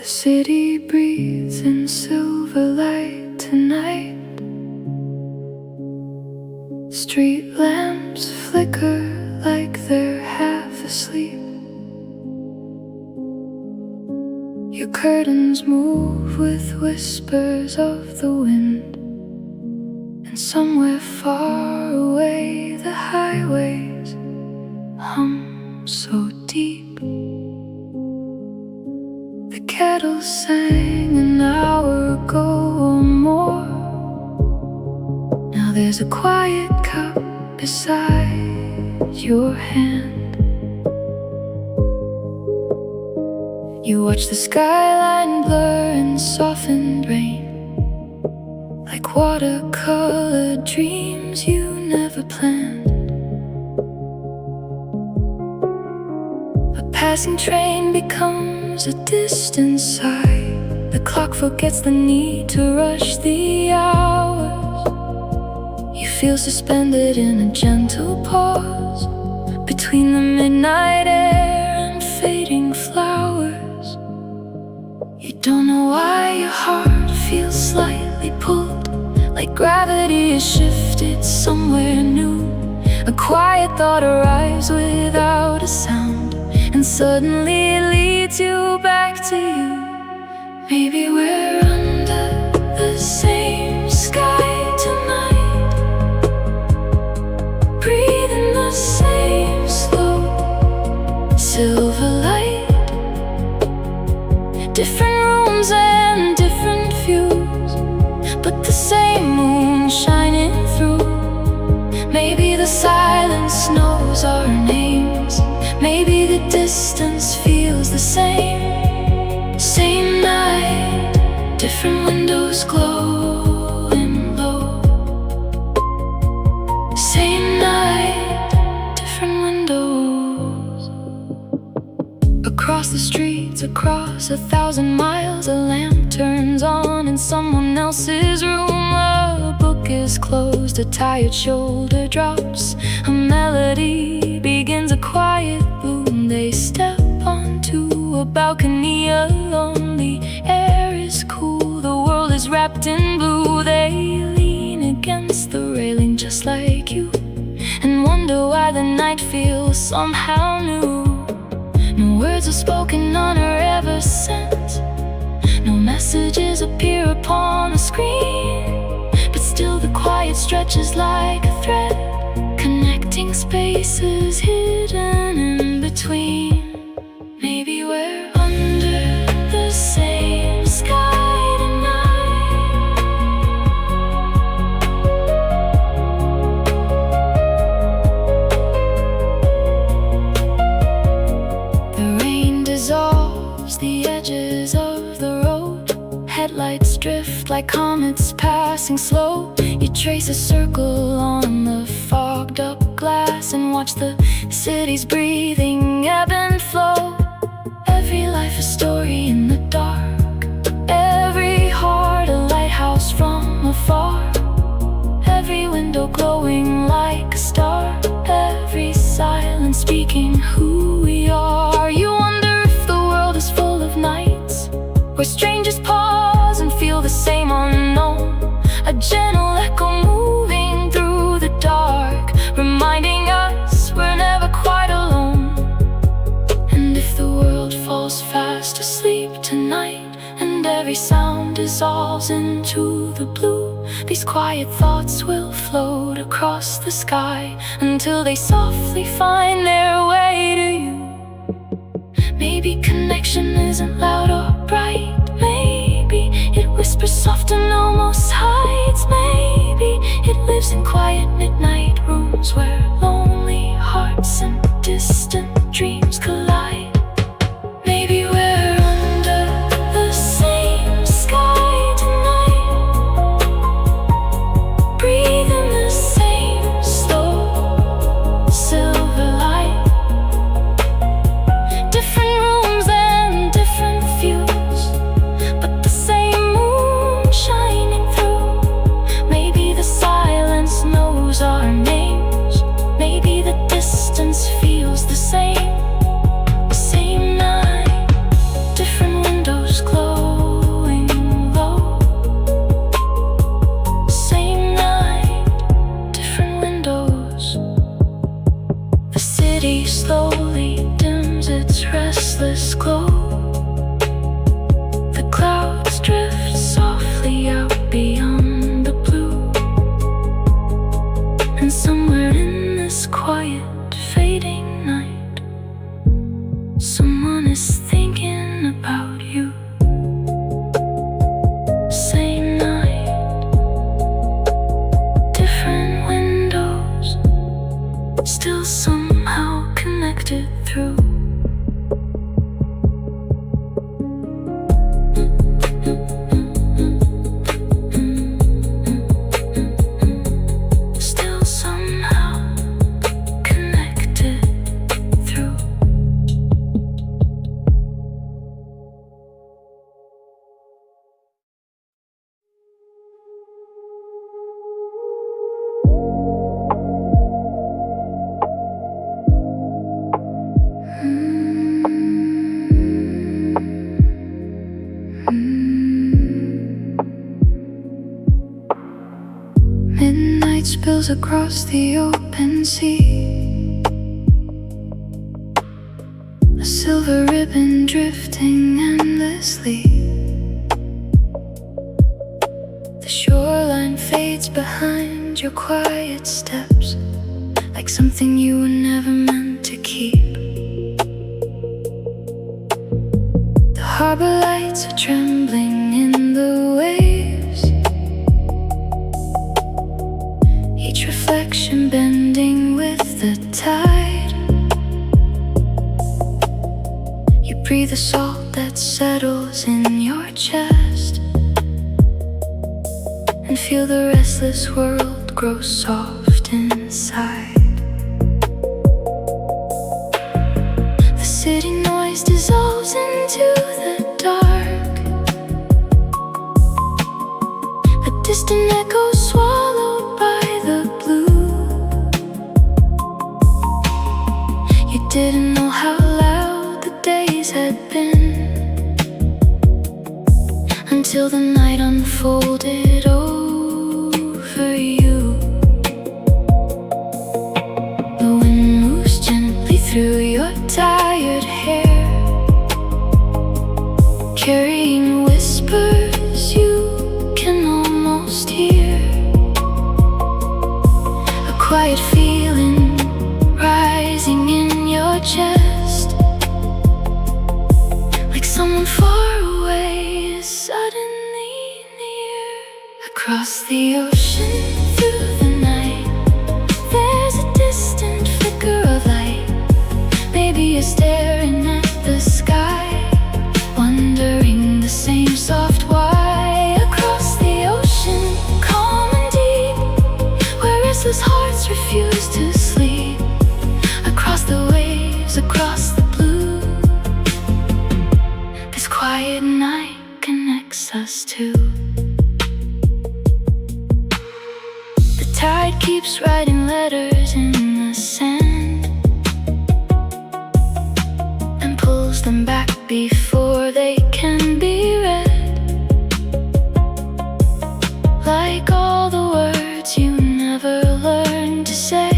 The city breathes in silver light tonight. Street lamps flicker like they're half asleep. Your curtains move with whispers of the wind, and somewhere far away the highways hum so deep. The kettle sang an hour ago or more. Now there's a quiet cup beside your hand. You watch the skyline blur in softened rain, like watercolor dreams you never planned. A passing train becomes a distant sigh. The clock forgets the need to rush the hours. You feel suspended in a gentle pause between the midnight air and fading flowers. You don't know why your heart feels slightly pulled, like gravity is shifted somewhere new. A quiet thought arrives without a sound, and suddenly it leads you back to you. Maybe we're under the same sky tonight, breathing the same slow silver light. Different rooms and different views, but the same moon shining through. Maybe the silence knows our names. Maybe the distance feels the same. Same night, different windows glowing low. Same night, different windows. Across the streets, across 1,000 miles, a lamp turns on in someone else's room. A book is closed, a tired shoulder drops. A melody begins a quiet bloom. They step onto a balcony alone. The air is cool, the world is wrapped in blue. They lean against the railing just like you, and wonder why the night feels somehow new. No words are spoken, none are ever sent. No messages appear upon the screen, but still the quiet stretches like a thread, connecting spaces hidden in between. Be we're under the same sky tonight. The rain dissolves the edges of the road. Headlights drift like comets passing slow. You trace a circle on the fogged up glass and watch the city's breathing ebb and flow. Every life a story in the dark, every heart a lighthouse from afar. Every window glowing like a star, every silence speaking who we are. You wonder if the world is full of nights where strangers pause and feel the same unknown. A gentle echo moving through the dark, reminding us we're never quite alone. And if the world falls fast asleep tonight, and every sound dissolves into the blue, these quiet thoughts will float across the sky until they softly find their way to you. Maybe connection isn't loud or bright. Maybe it whispers soft and almost hides. Maybe it lives in quiet midnight rooms where lonely hearts and distant dreams collide. Maybe we're under the same sky tonight, breathing the same slow silver light. Different rooms and different views, but the same moon shining through. Maybe the silence knows our names. Maybe the distance feels the same. restless glow. The clouds drift softly out beyond the blue, and somewhere in this quiet, fading night, someone is thinking about you. Same night, different windows, still somehow connected through. Still somehow connected through. Midnight spills across the open sea, a silver ribbon drifting endlessly. The shoreline fades behind your quiet steps, like something you were never meant to keep. The harbor lights are trembling in the waves, each reflection bending with the tide. You breathe the salt that settles in your chest, and feel the restless world grow soft inside. The city noise dissolves into the dark, a distant echo swallowed by the blue. You didn't know how loud the days had been until the night unfolded over you. The wind moves gently through your tired hair, carrying whispers you can almost hear. A quiet feeling rising in your chest, like someone far away is suddenly near. Across the ocean, through the night, there's a distant flicker of light. Maybe you're staring at the sky, wondering the same soft why. Across the ocean, calm and deep, where restless hearts refuse to sleep. Across the waves, across the blue, this quiet night connects us too. The tide keeps writing letters in the sand and pulls them back before they can be read. Like all the words you never learned to say,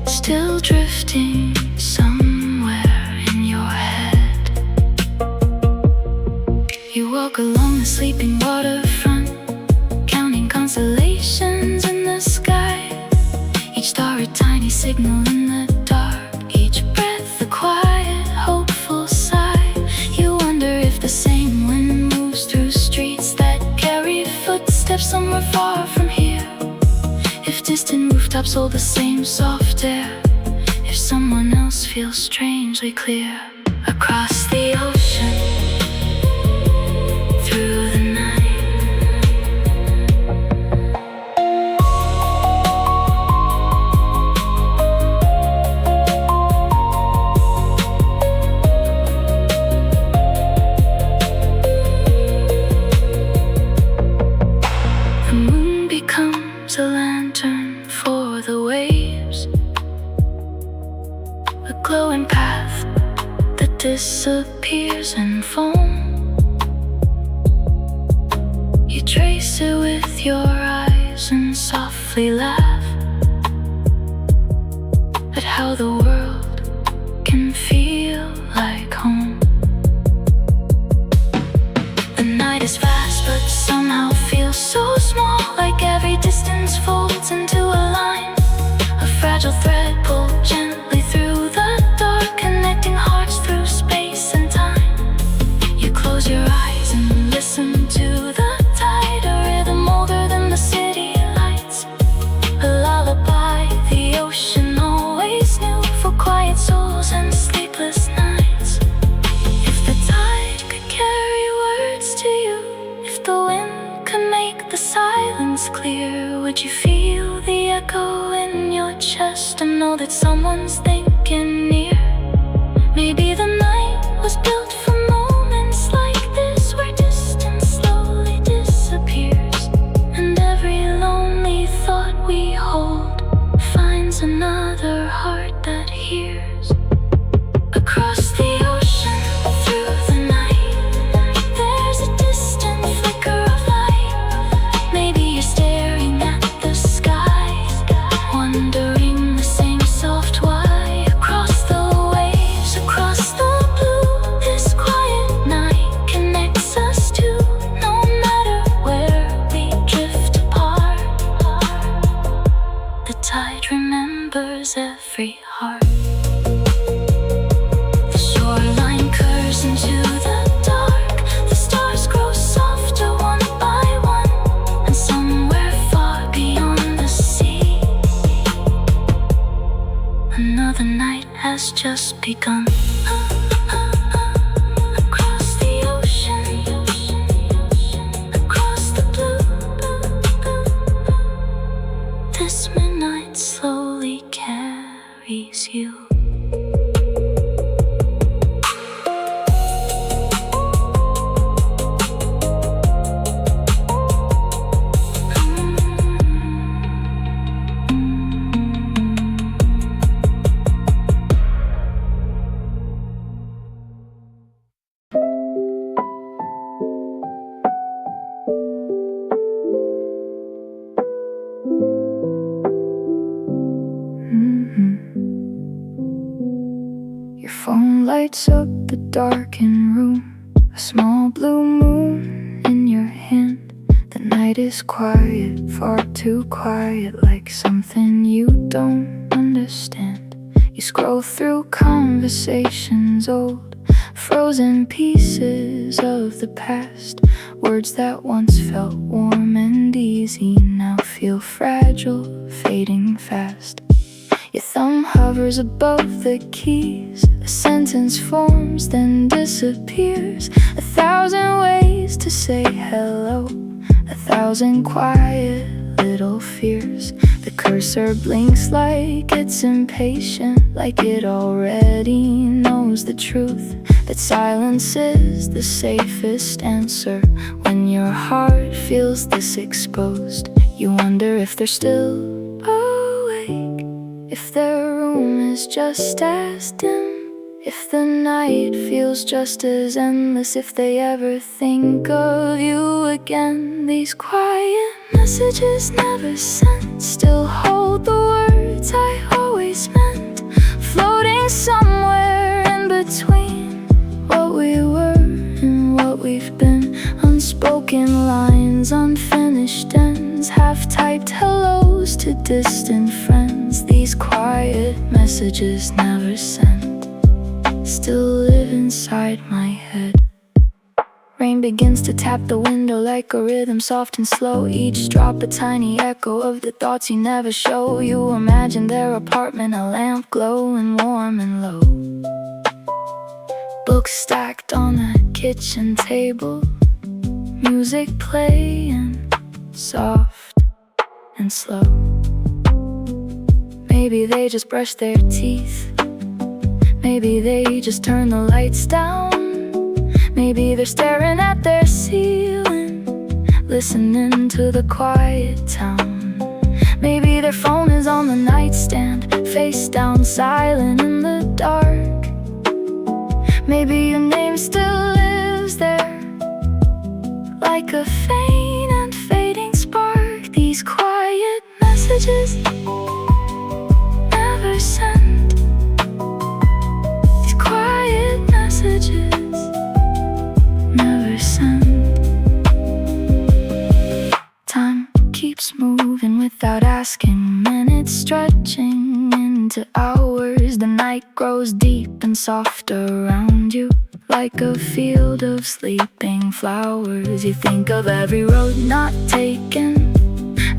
still drifting somewhere in your head. You walk along the sleeping waterfront, counting constellations in the sky, each star a tiny signal in the dark, each breath a quiet, hopeful sigh. You wonder if the same wind moves through streets that carry footsteps somewhere far from here, if distant rooftops hold the same soft air, if someone else feels strangely clear. Across the ocean, through the night. The moon becomes a lantern for the waves, a glowing path that disappears in foam. You trace it with your eyes and softly laugh at how the world can feel like home. The night is vast but somehow feels so small, like every distance folds into a line. A fragile thread pulled gently through the dark, connecting hearts through space and time. You close your eyes and listen to the tide, a rhythm older than the city lights. A lullaby the ocean always knew, for quiet souls and sleepless nights. If the tide could carry words to you, if the wind could make the silence clear, would you feel the echo in your chest and know that someone's thinking near? Maybe the night was built for moments like this, where distance slowly disappears, and every lonely thought we hold finds another heart that hears. Across the ocean, through the night, there's a distant flicker of light. Maybe you're staring at the sky, wondering the same soft why. Across the waves, across the blue, this quiet night connects us two, no matter where we drift apart. The tide remembers every heart. The shoreline curves into the dark, the stars grow softer one by one, and somewhere far beyond the sea, another night has just begun. Across the ocean, across the blue, this midnight slowly carries you. Your phone lights up the darkened room, a small blue moon in your hand. The night is quiet, far too quiet, like something you don't understand. You scroll through conversations old, frozen pieces of the past. Words that once felt warm and easy now feel fragile, fading fast. Your thumb hovers above the keys, a sentence forms then disappears. 1,000 ways to say hello, 1,000 quiet little fears. The cursor blinks like it's impatient, like it already knows the truth, that silence is the safest answer. When your heart feels this exposed, you wonder if they're still awake, if their room is just as dim, if the night feels just as endless, if they ever think of you again. These quiet messages never sent still hold the words I always meant, floating somewhere in between what we were and what we've been. Unspoken lines, unfinished ends, half-typed hellos to distant friends. These quiet messages never sent still live inside my head. Rain begins to tap the window like a rhythm, soft and slow. Each drop a tiny echo of the thoughts you never show. You imagine their apartment, a lamp glowing warm and low. Books stacked on the kitchen table, music playing soft and slow. Maybe they just brush their teeth, maybe they just turn the lights down, maybe they're staring at their ceiling, listening to the quiet town. Maybe their phone is on the nightstand, face down, silent in the dark. Maybe your name still lives there, like a faint and fading spark. These quiet messages never sent asking, minutes stretching into hours. The night grows deep and soft around you, like a field of sleeping flowers. You think of every road not taken,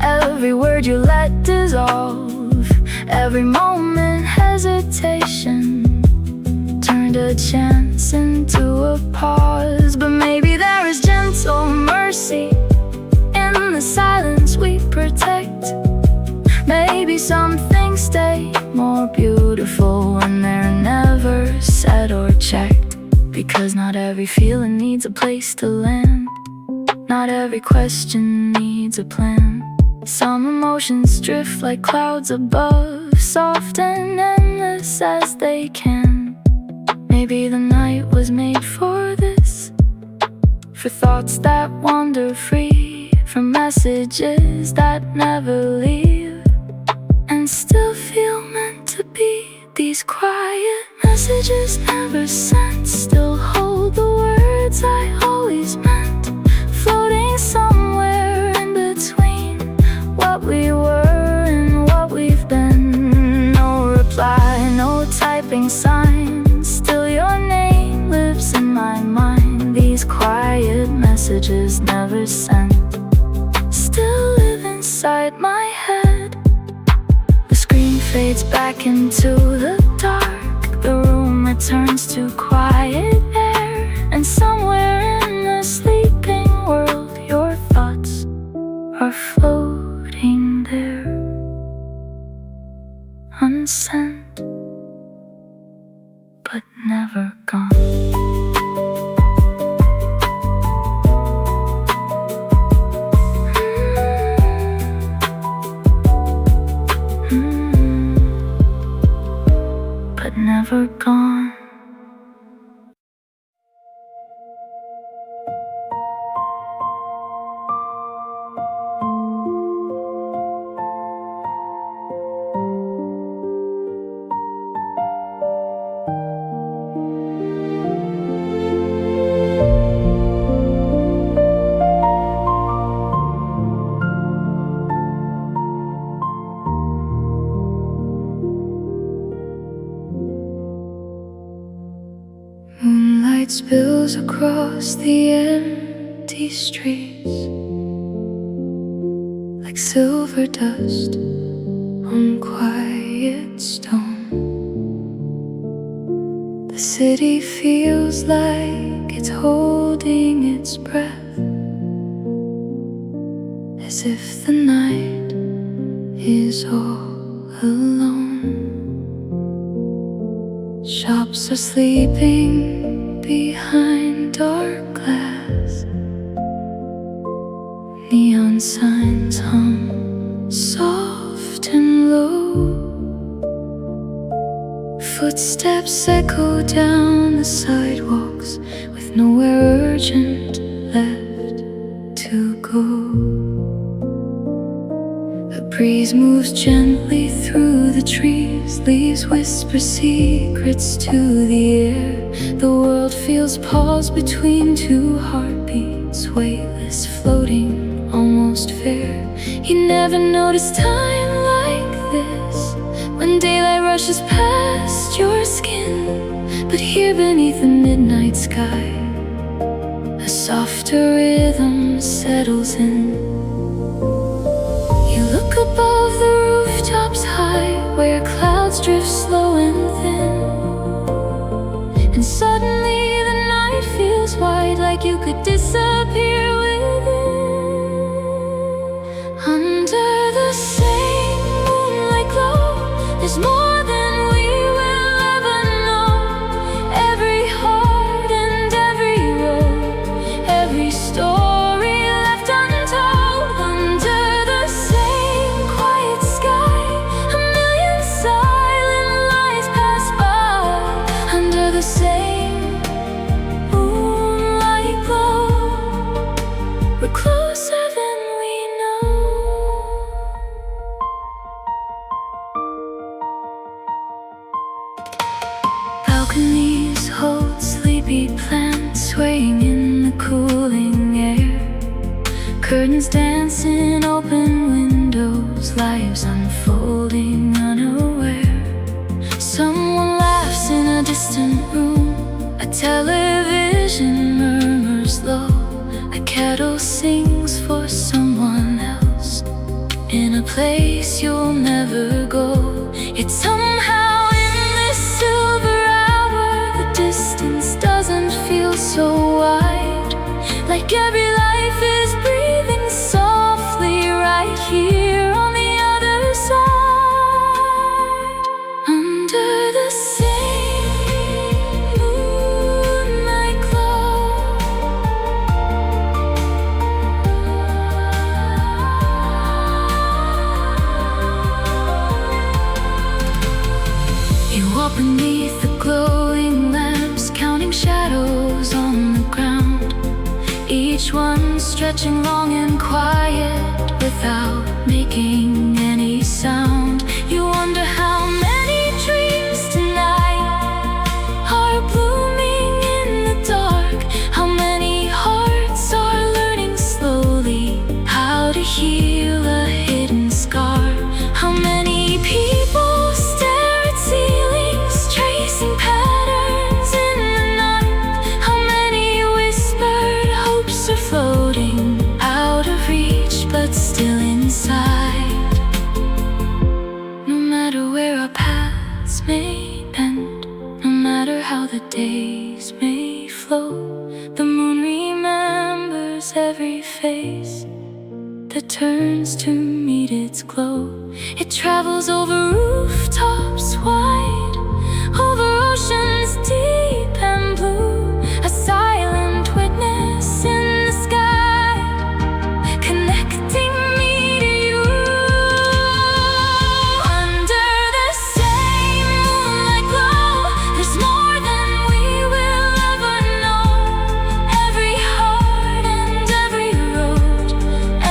every word you let dissolve, every moment hesitation turned a chance into a pause. But maybe there is gentle mercy in the silence we protect. Maybe some things stay more beautiful when they're never said or checked. Because not every feeling needs a place to land, not every question needs a plan. Some emotions drift like clouds above, soft and endless as they can. Maybe the night was made for this, for thoughts that wander free, for messages that never leave and still feel meant to be. These quiet messages never sent still hold the words I always meant, floating somewhere in between what we were and what we've been. No reply, no typing sign, still your name lives in my mind. These quiet messages never sent still live inside my head. The screen fades back into the dark, the room returns to quiet air, and somewhere in the sleeping world your thoughts are floating there, unsent but never gone. But never gone. Moonlight spills across the empty streets like silver dust on quiet stone. The city feels like it's holding its breath, as if the night is all alone. Shops are sleeping behind dark glass, neon signs hum soft and low. Footsteps echo down the sidewalks with nowhere urgent left to go. The breeze moves gently through the trees, leaves whisper secrets to the air. The world feels paused between two heartbeats, weightless, floating, almost fair. You never notice time like this, when daylight rushes past your skin. But here beneath the midnight sky, a softer rhythm settles in. You look above the rooftops high, where clouds drift slow and thin, and suddenly the night feels wide, like you could disappear within. Under the same moonlight glow, there's more than we will ever know. Every heart and every road, every story left untold. Under the same quiet sky, a million silent lies pass by. Under the same moonlight glow, we're closer than we know. Balconies hold sleepy plants swaying in the cooling air. Curtains dance in open windows, lives television murmurs low, a kettle sings for someone else, in a place you'll never go. Yet somehow in this silver hour, the distance doesn't feel so wide, like every life is breathing softly right here on the other side. Under the same moonlight glow, you walk beneath the glowing lamps, counting shadows on the ground, each one stretching long and quiet without making any sound. You wonder how many dreams tonight are blooming in the dark, how many hearts are learning slowly how to heal a hidden scar, how many people stare at ceilings tracing patterns in the night, how many whispered hopes are floating out of reach but still inside. No matter where our paths may bend, no matter how the days may flow, the moon remembers every face that turns to meet its glow. It travels over rooftops wide, over oceans deep and blue, a silent witness in the sky, connecting me to you. Under the same moonlight glow, there's more than we will ever know. Every heart and every road,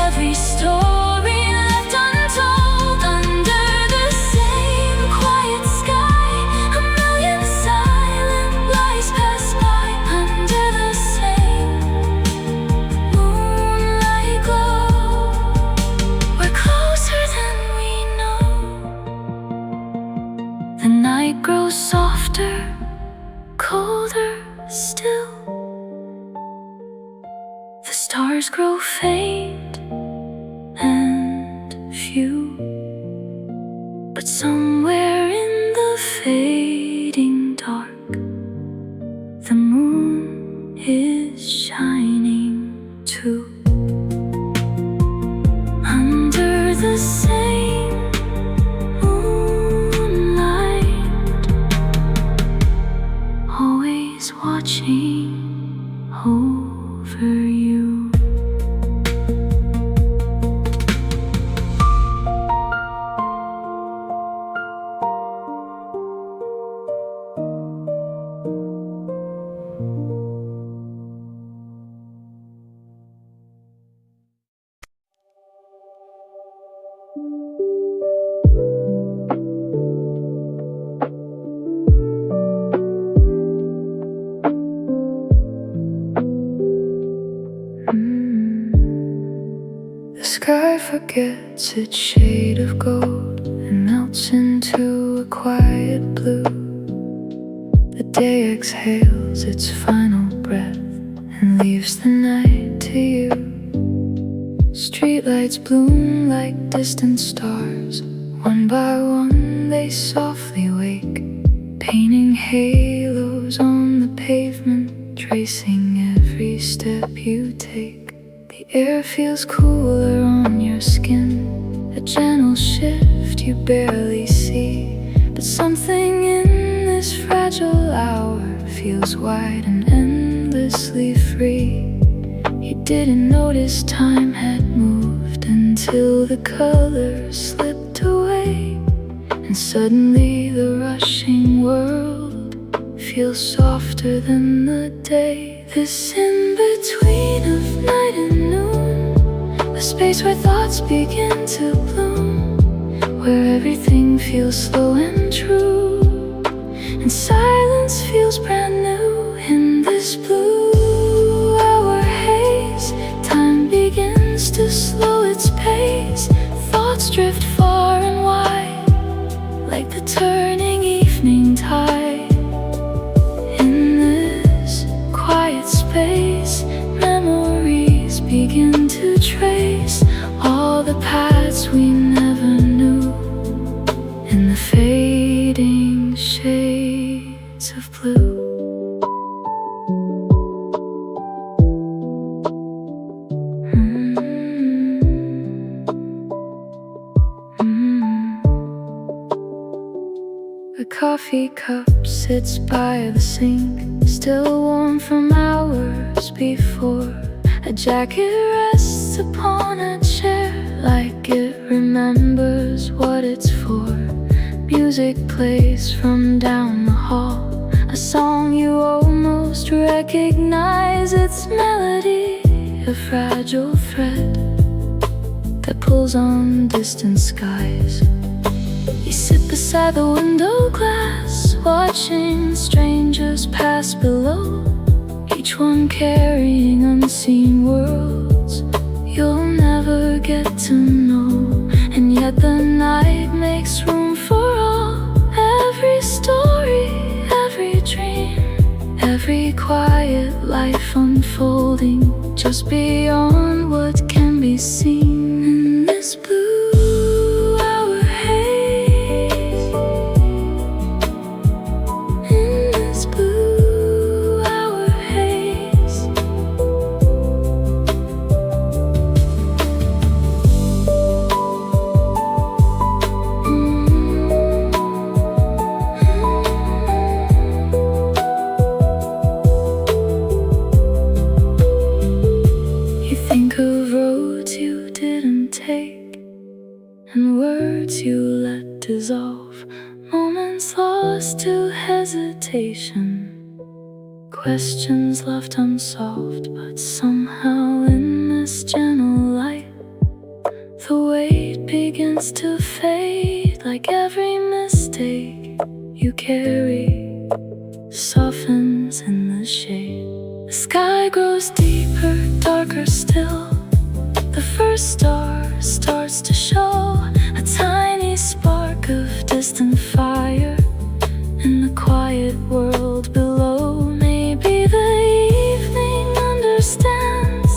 every story left untold. Under the same quiet sky, a million silent lies pass by. Under the same moonlight glow, we're closer than we know. The night grows softer, colder still. The stars grow faint and few, but somewhere in the fading dark, the moon is shining too. Under the same moonlight, always watching over you. The sky forgets its shade of gold and melts into a quiet blue. The day exhales its final breath and leaves the night to you. Streetlights bloom like distant stars. One by one they softly wake, painting halos on the pavement, tracing every step you take. The air feels cooler on your skin, a gentle shift you barely see. But something in this fragile hour feels wide and endlessly free. You didn't notice time had moved until the colors slipped away, and suddenly the rushing world feels softer than the day. This in-between of night and noon, a space where thoughts begin to bloom, where everything feels slow and true, and silence feels brand new. In this blue hour haze, time begins to slow its pace. Thoughts drift far and wide, like the turning evening tide. In this paths we never knew, in the fading shades of blue. A coffee cup sits by the sink, still warm from hours before. A jacket rests upon a chair, like it remembers what it's for. Music plays from down the hall, a song you almost recognize. Its melody, a fragile thread that pulls on distant skies. You sit beside the window glass, watching strangers pass below, each one carrying unseen worlds you'll never get to know. And yet the night makes room for all, every story, every dream, every quiet life unfolding just beyond what can be seen. In this blue hour haze, in this blue hour haze, you think of roads you didn't take, and words you let dissolve, moments lost to hesitation, questions left unsolved. But somehow in this gentle light, the weight begins to fade, like every mistake you carry softens in the shade. The sky grows deeper, darker still, the first star starts to show, a tiny spark of distant fire in the quiet world below. Maybe the evening understands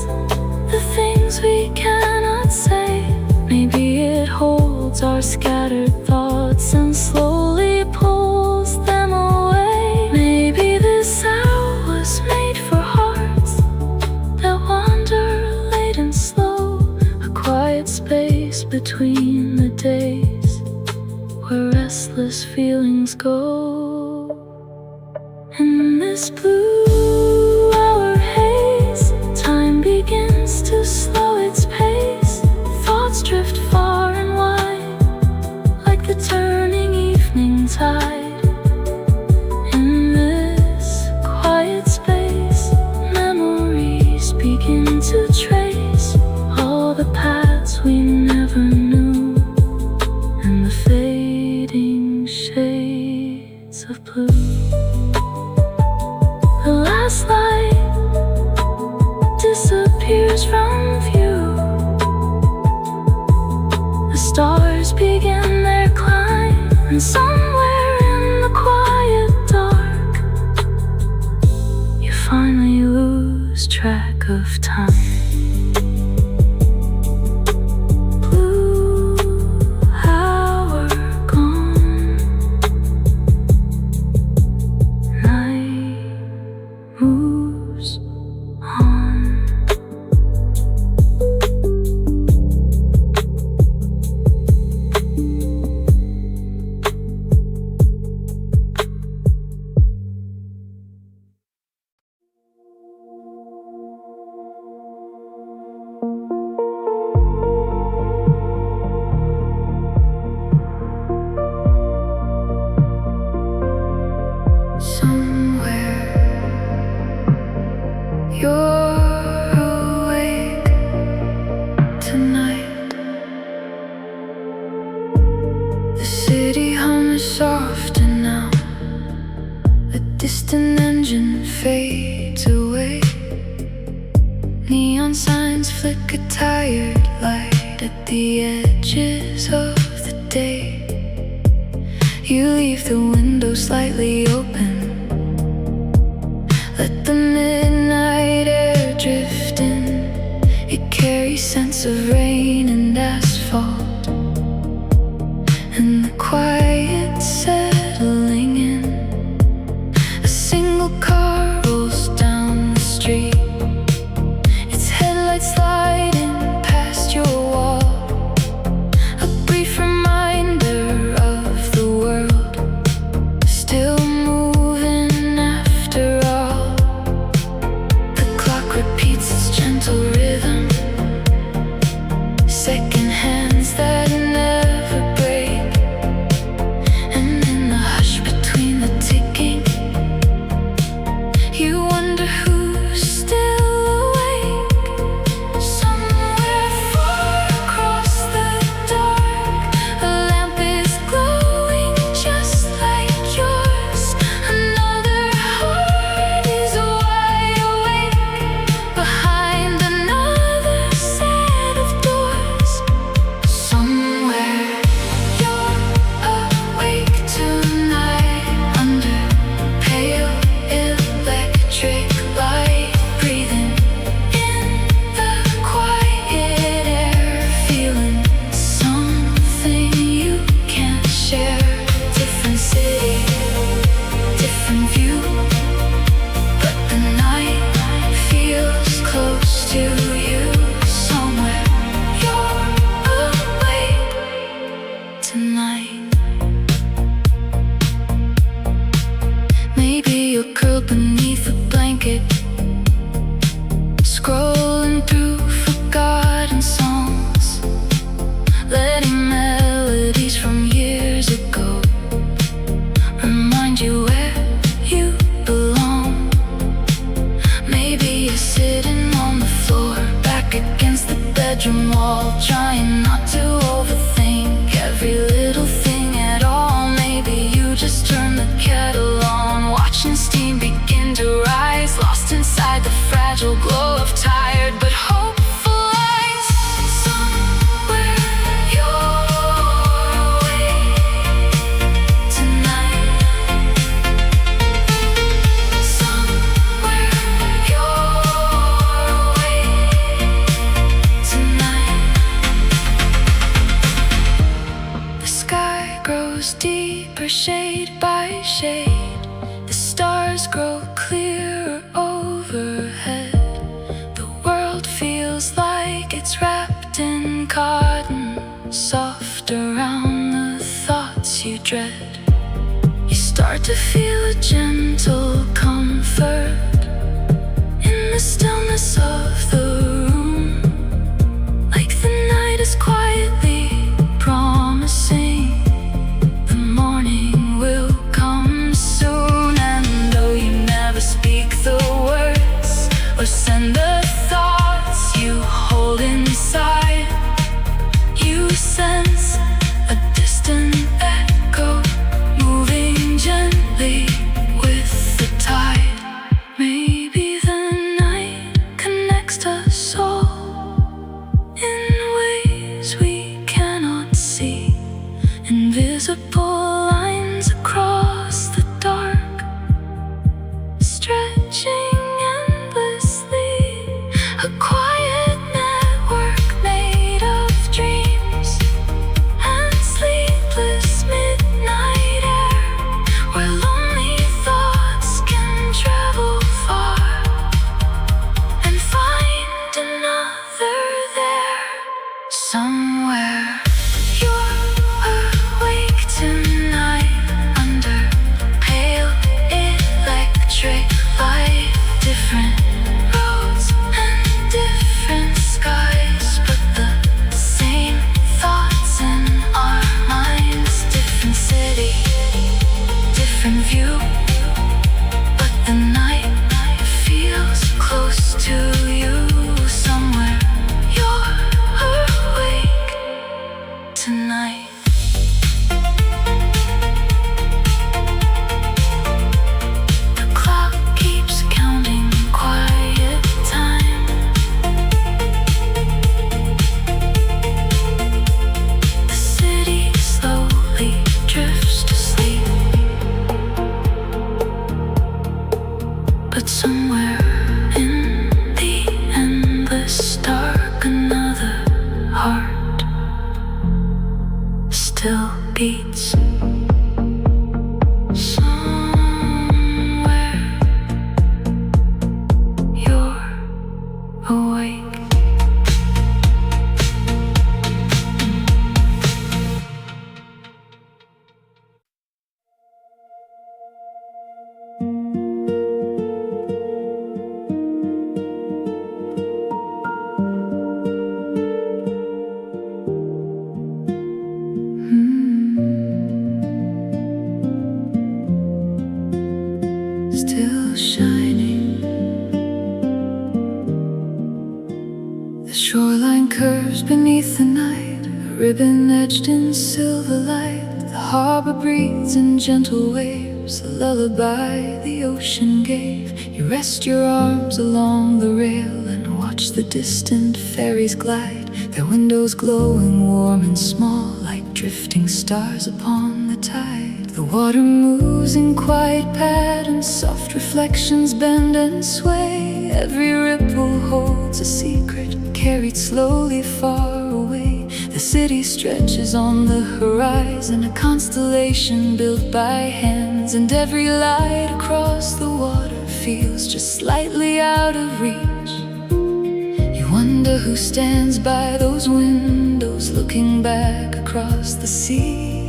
the things we cannot say. Maybe it holds our scattered thoughts and slowly pulls them away. Maybe this hour was made for hearts that wander late and slow, a quiet space between the days where restless feelings go. In this blue hour haze, time begins to slow its pace. Thoughts drift far and wide, like the turning evening tide. In this quiet space, memories begin to trace all the paths we never knew, and the fading shades of blue. The last light disappears from view, the stars begin their climb, and somewhere in the quiet dark, you finally lose track of time. Blue hour gone, night moves on. Somewhere you're awake tonight. The city hum is softer now, a distant engine fades away. Neon signs flicker tired light at the edges of the day. You leave the window slightly open, let the midnight air drift in. It carries scents of rain and asphalt. bedroom wall, trying not to overthink every little thing at all. Maybe you just turn the kettle on, watching steam begin to rise, lost inside the fragile glow of tired but hopeful eyes. Somewhere you're awake tonight. Somewhere you're awake tonight. The sky grows deeper, shade by shade. The stars grow clearer overhead. The world feels like it's wrapped in cotton, soft around the thoughts you dread. You start to feel a gentle comfort in the stillness of the room, like the night is quietly promising the morning will come soon. And though you never speak the words or send the thoughts you hold inside, you sense a distant echo moving gently with the tide. Maybe the night connects us all in ways we cannot see, invisible lines across the dark, stretching endlessly, a quiet network made of dreams and sleepless midnight air, where lonely thoughts can travel far and find another there. Somewhere you're awake tonight, under pale electric light. Different roads and different skies, but the same thoughts in our minds. Different city, different view, but the night feels close to you. Somewhere you're awake tonight. The clock keeps counting quiet time. The city slowly drifts to sleep, but somewhere in the endless dark, another heart still beats. Somewhere you're awake. Still shining. The shoreline curves beneath the night, a ribbon edged in silver light. The harbor breathes in gentle waves, a lullaby the ocean gave. You rest your arms along the rail and watch the distant ferries glide, their windows glowing warm and small, like drifting stars upon the tide. The water moves in quiet patterns, soft reflections bend and sway. Every ripple holds a secret, carried slowly far away. The city stretches on the horizon, a constellation built by hands. And every light across the water feels just slightly out of reach. You wonder who stands by those windows, looking back across the sea.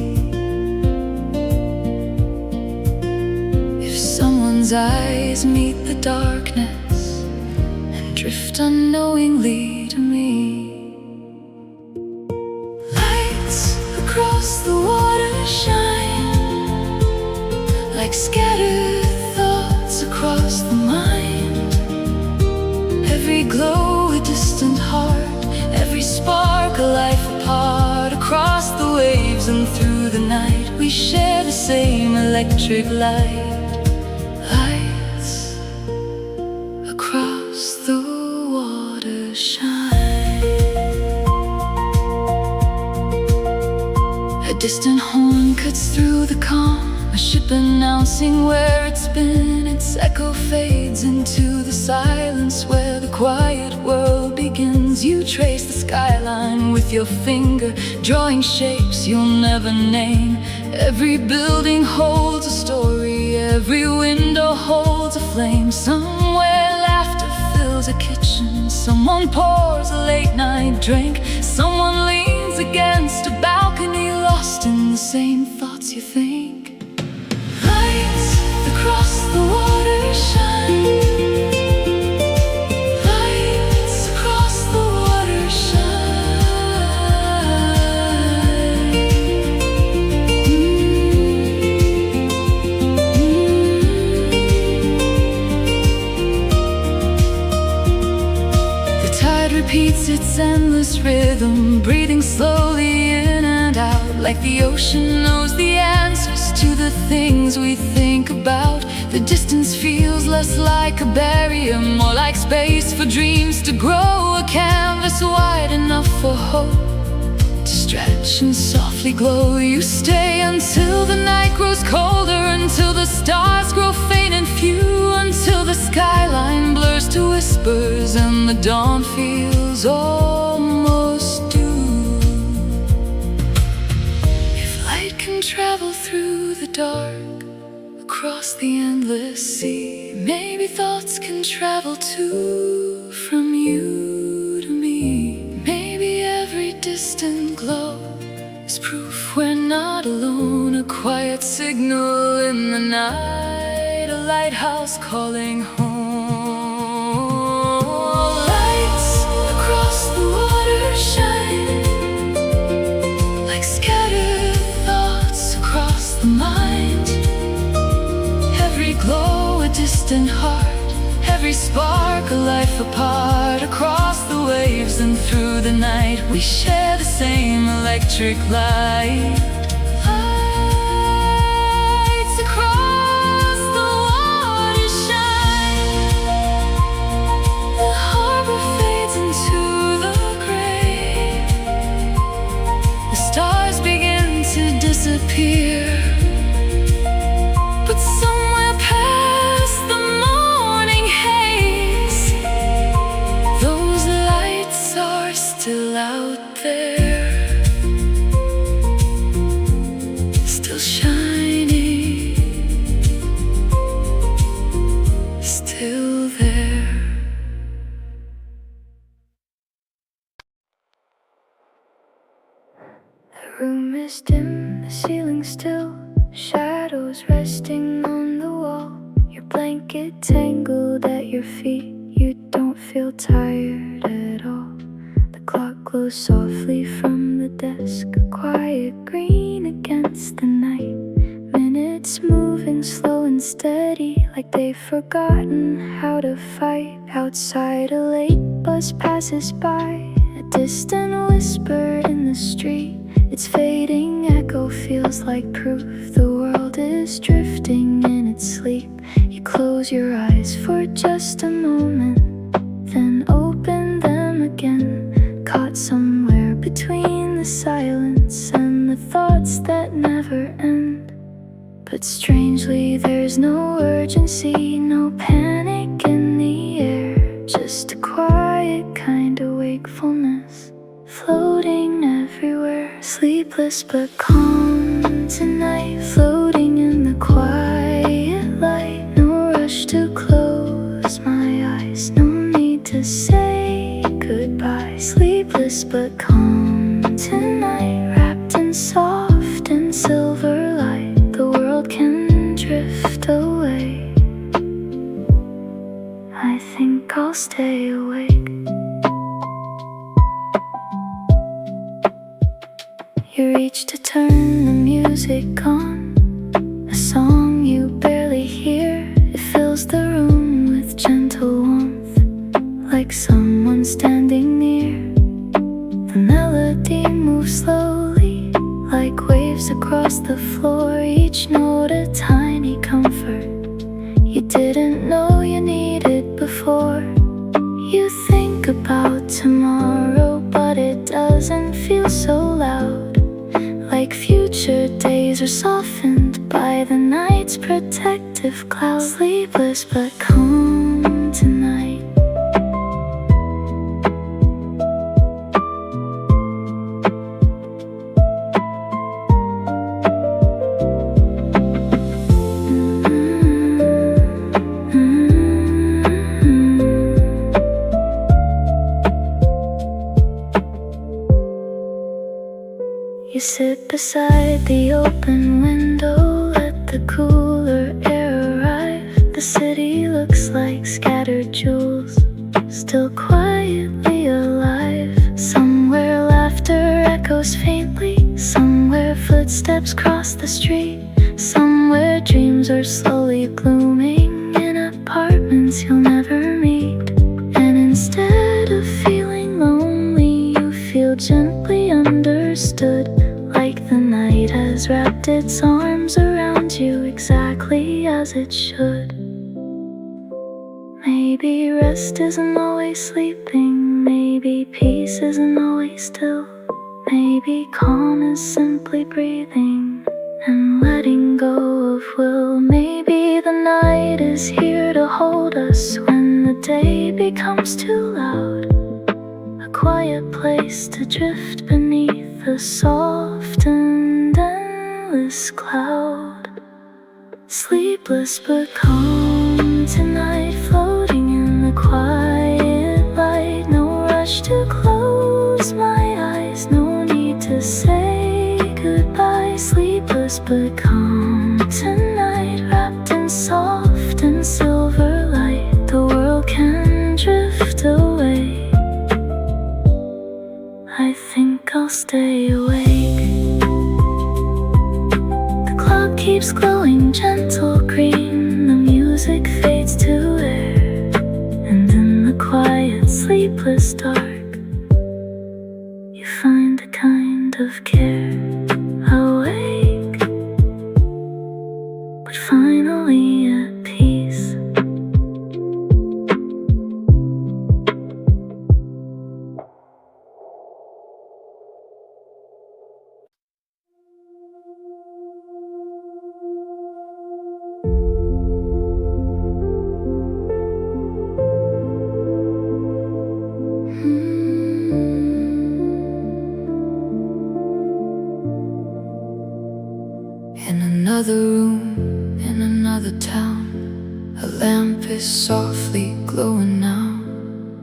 Someone's eyes meet the darkness and drift unknowingly to me. Lights across the water shine like scattered thoughts across the mind. Every glow a distant heart, every spark a life apart. Across the waves and through the night, we share the same electric light. Lights across the water shine. A distant horn cuts through the calm, a ship announcing where it's been. Its echo fades into the silence where the quiet world begins. You trace the skyline with your finger, drawing shapes you'll never name. Every building holds a story, every window holds a flame. Somewhere laughter fills a kitchen, someone pours a late night drink, someone leans against a balcony, lost in the same thoughts you think. Lights across the water shine. Lights across the water shine. The tide repeats its endless rhythm, breathing slowly in and out, like the ocean knows the answers to the things we think about. The distance feels less like a barrier, more like space for dreams to grow. A canvas wide enough for hope to stretch and softly glow. You stay until the night grows colder, until the stars grow faint and few, until the skyline blurs to whispers and the dawn feels almost due. If light can travel through the dark, across the endless sea, maybe thoughts can travel too, from you to me. Maybe every distant glow is proof we're not alone. A quiet signal in the night, a lighthouse calling home. Lights across the water shine, like scattered thoughts across the mind. Every glow a distant heart, every spark a life apart. Across the waves and through the night, we share the same electric light. Lights across the water shine. The harbor fades into the gray, the stars begin to disappear, but somewhere past the morning haze, those lights are still out there, still shining, still there. The room is dim, the ceiling still, shadows resting on the wall, your blanket tangled at your feet. You don't feel tired at all. The clock glows softly from the desk, a quiet green against the night. Minutes moving slow and steady, like they've forgotten how to fight. Outside a late bus passes by, a distant whisper in the street. Its fading echo feels like proof the world is drifting in its sleep. You close your eyes for just a moment, then open them again, caught somewhere between the silence and the thoughts that never end. But strangely there's no urgency, no panic in the air, just a quiet kind of wakefulness floating everywhere. Sleepless but calm tonight, floating in the quiet light. No rush to close my eyes, no need to say goodbye. Sleepless but calm tonight, wrapped in soft and silver light. The world can drift away, I think I'll stay awake. You reach to turn the music on, a song you barely hear. It fills the room with gentle warmth, like someone standing near. The melody slowly, like waves across the floor, each note a tiny comfort you didn't know you needed before. You think about tomorrow, but it doesn't feel so loud, like future days are softened by the night's protective cloud. Sleepless but calm tonight. You sit beside the open window, let the cooler air arrive. The city looks like scattered jewels, still quietly alive. Somewhere laughter echoes faintly, somewhere footsteps cross the street, somewhere dreams are slowly glooming in apartments you'll never meet. And instead of feeling lonely, you feel gently understood, like the night has wrapped its arms around you exactly as it should. Maybe rest isn't always sleeping, maybe peace isn't always still, maybe calm is simply breathing and letting go of will. Maybe the night is here to hold us when the day becomes too loud, a quiet place to drift beneath a soft and endless cloud. Sleepless but calm tonight, floating in the quiet light. No rush to close my eyes, no need to say goodbye. Sleepless but calm tonight, wrapped in soft and silver light. The world can drift away, I think I'll stay awake. The clock keeps glowing gentle green, the music fades to air, and in the quiet sleepless dark, you find a kind of care. Awake, but finally at peace. In another room, in another town, a lamp is softly glowing now.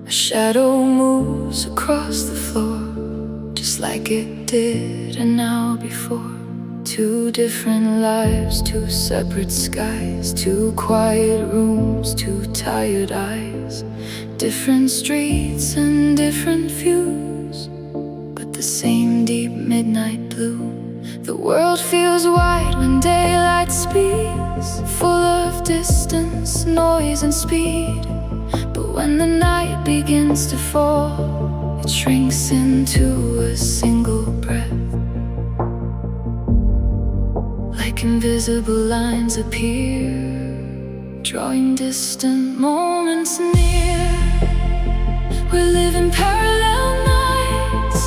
A shadow moves across the floor, just like it did an hour before. Two different lives, two separate skies, two quiet rooms, two tired eyes. Different streets and different views, but the same deep midnight blue. The world feels wide when daylight speaks, full of distance, noise and speed. But when the night begins to fall, it shrinks into a single breath. Like invisible lines appear, drawing distant moments near. We're living parallel nights,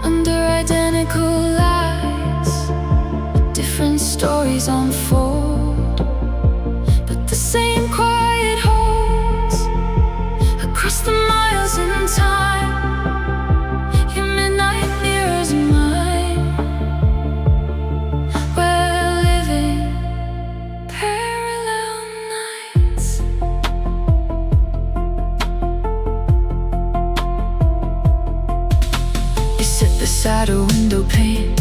under identical lights. Different stories unfold, but the same quiet holds across the miles in time. Your midnight mirrors mine. We're living parallel nights. You sit beside a window pane,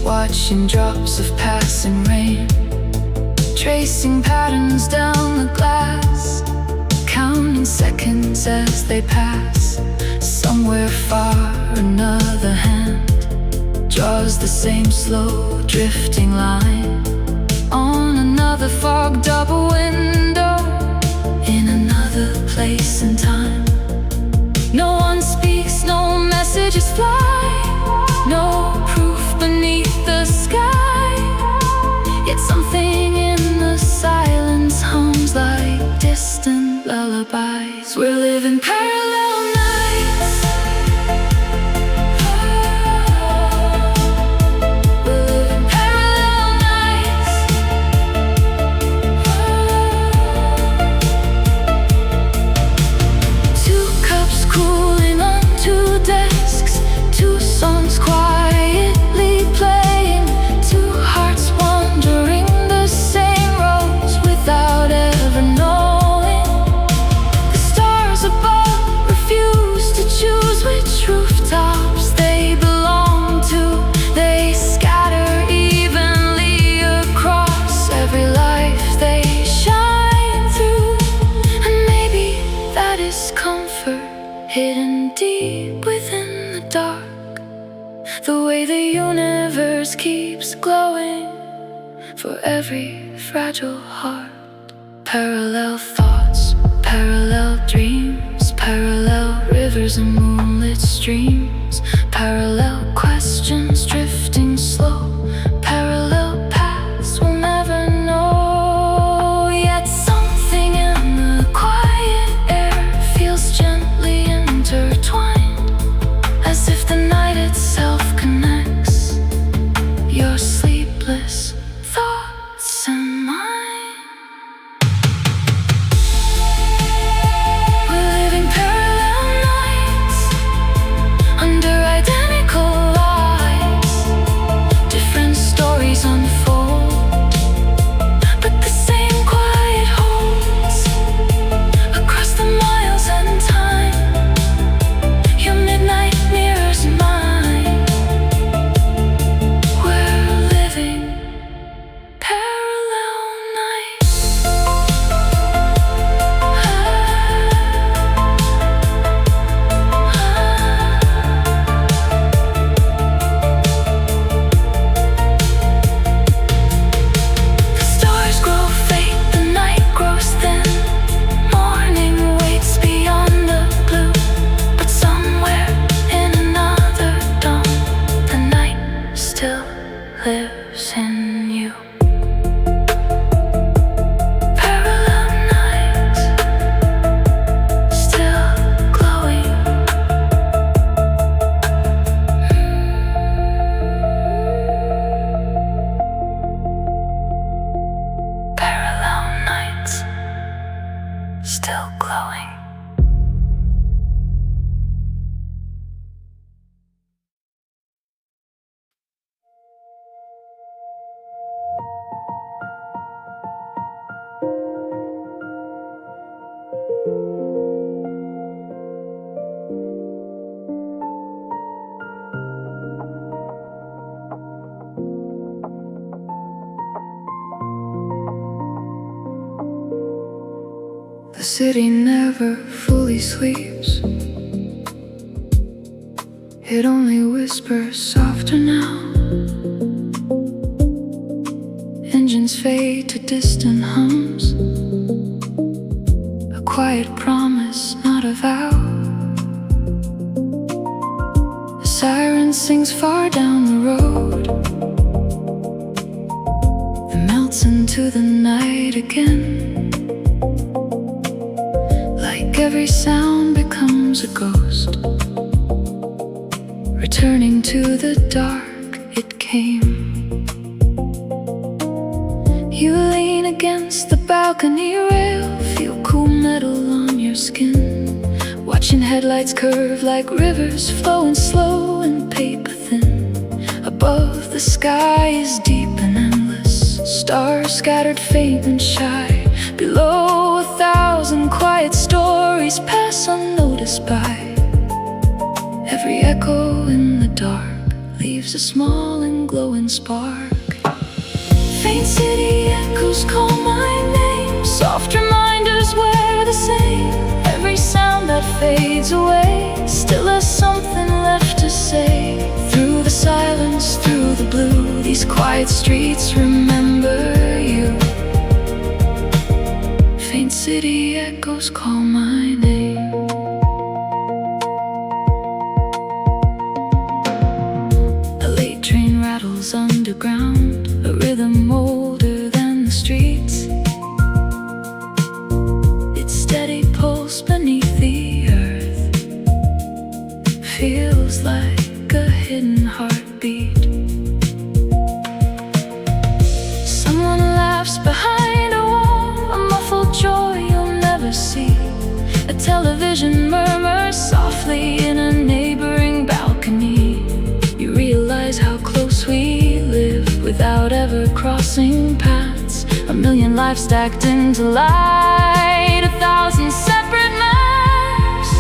watching drops of passing rain, tracing patterns down the glass, counting seconds as they pass. Somewhere far, another hand draws the same slow, drifting line on another fogged up window, in another place and time. No one speaks, no messages fly, lullabies. We're living parallel nights. We're living parallel nights. Two cups cooling on two desks, two songs quietly playing, two hearts wandering the same roads without ever knowing. The stars above refuse to choose which rooftops they belong to. They scatter evenly across every life they shine through. And maybe that is comfort hidden deep within the dark. The way the universe keeps glowing for every fragile heart. Parallel thoughts, parallel dreams, parallel rivers and moonlit streams, parallel questions drifting slow, parallel paths we'll never know. Yet something in the quiet air feels gently intertwined, as if the night itself connects your sleepless thoughts and mine. We're living parallel nights under identical lights. Different stories unfold, but the same quiet holds across the miles and time. Your midnight mirrors mine. We're living parallel nights. The stars grow faint, the night grows thin. Morning waits beyond the blue, but somewhere in another dawn, the night still lives in you. Parallel nights, still glowing. Parallel nights, still glowing. The city never fully sleeps. It only whispers softer now. Engines fade to distant hums, a quiet promise, not a vow. A siren sings far down the road, and melts into the night again. Like every sound becomes a ghost, returning to the dark it came. You lean against the balcony rail, feel cool metal on your skin, watching headlights curve like rivers flowing slow and paper thin. Above, the sky is deep and endless, stars scattered faint and shy. Below, 1,000 quiet stories pass unnoticed by. Every echo in the dark leaves a small and glowing spark. Faint city echoes call my name, soft reminders wear the same. Every sound that fades away still has something left to say. Through the silence, through the blue, these quiet streets remember you. Faint city echoes call my name. A late train rattles underground, a rhythm older than the streets. Its steady pull close beneath the earth. Feels like a hidden heartbeat. Someone laughs behind a wall, a muffled joy you'll never see. A television murmurs softly in a neighboring balcony. You realize how close we live without ever crossing paths. A million lives stacked into light, 1,000 separate maps.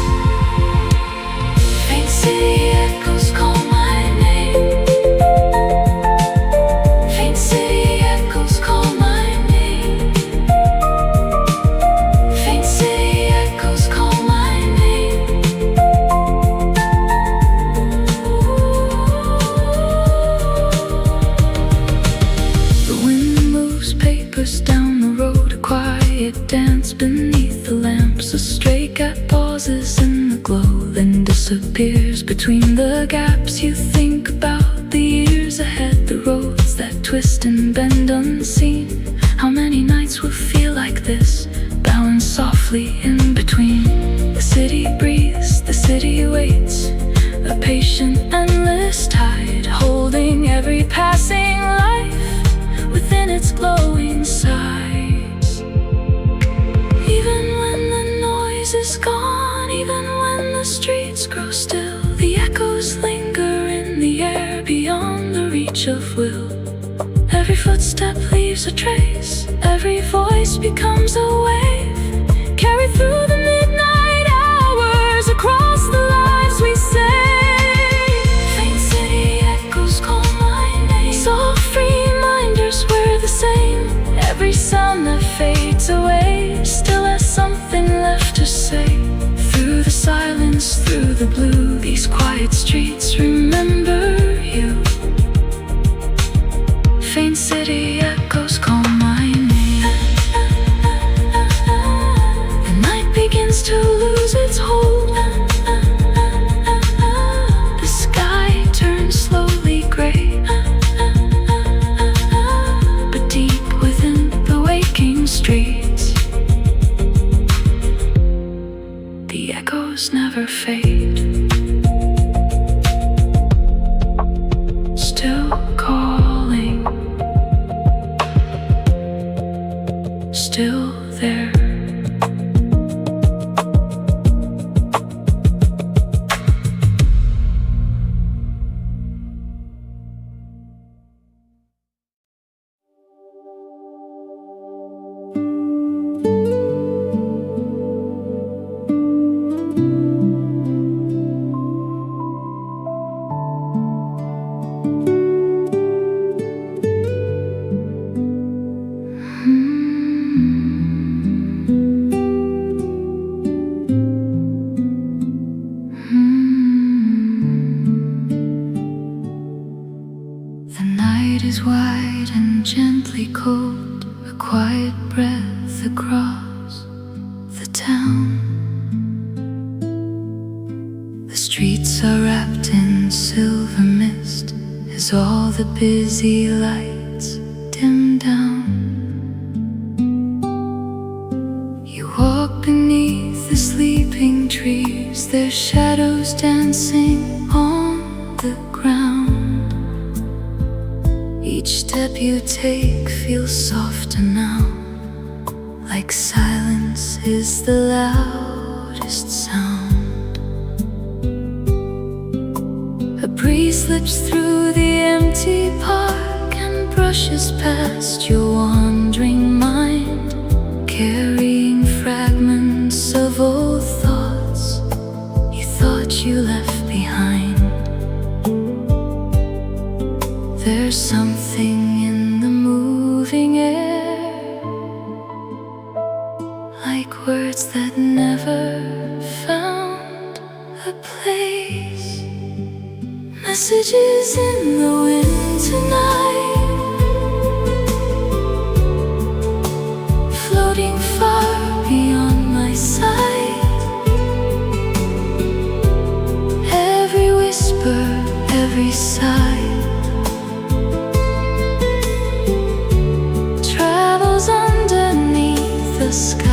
Faint city echoes call my name. Faint city echoes call my name. Faint city echoes call my name. The wind moves papers down the road, a quiet dance beneath the lamps. A stray cat pauses in the glow, then disappears between the gaps. You think about the years ahead, the roads that twist and bend unseen. How many nights will feel like this, balanced softly in between? The city breathes, the city waits, a patient, endless tide, holding every passing life within its glowing sides. Even when the noise is gone, even when the streets grow still, the echoes linger in the air beyond the reach of will. Every footstep leaves a trace, every voice becomes a wave, carried through the midnight hours, across the lives we save. Faint city echoes call my name, soft reminders we're the same. Every sound that fades away still has something left to say. Through the silence, through the blue, these quiet streets remember you. Faint city echoes call my name. The night begins to lose its hold. The sky turns slowly gray, but deep within the waking streets, the echoes never fade. Still calling, still there. The night is wide and gently cold, a quiet breath across the town. The streets are wrapped in silver mist as all the busy lights dim down. You walk beneath the sleeping trees, their shadows dancing on the ground. Each step you take feels softer now, like silence is the loudest sound. A breeze slips through the empty park and brushes past your wandering mind, carrying fragments of old thoughts you thought you left behind. There's something in the moving air, like words that never found a place. Messages in the wind tonight, floating far beyond my sight. Every whisper, every sigh travels underneath the sky.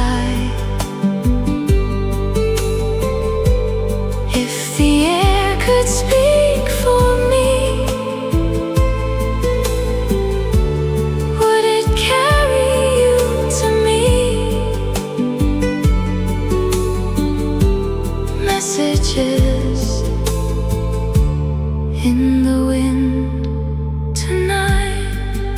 messages in the wind tonight.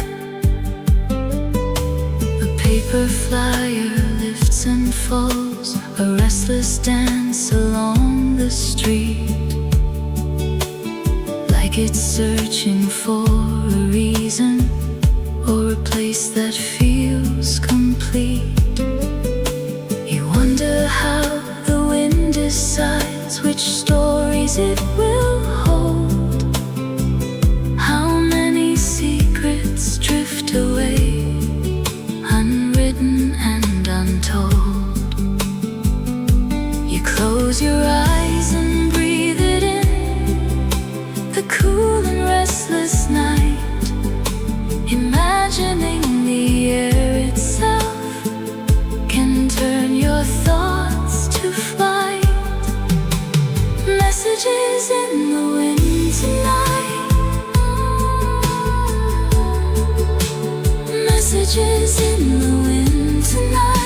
A paper flyer lifts and falls, a restless dance along the street, like it's searching for a reason or a place that feels complete. You wonder how the wind decides which stories it will hold, how many secrets drift away, unwritten and untold. You close your eyes and breathe it in, the cool and restless night, imagining the air itself can turn your thoughts to flight. Messages in the wind tonight. Messages in the wind tonight.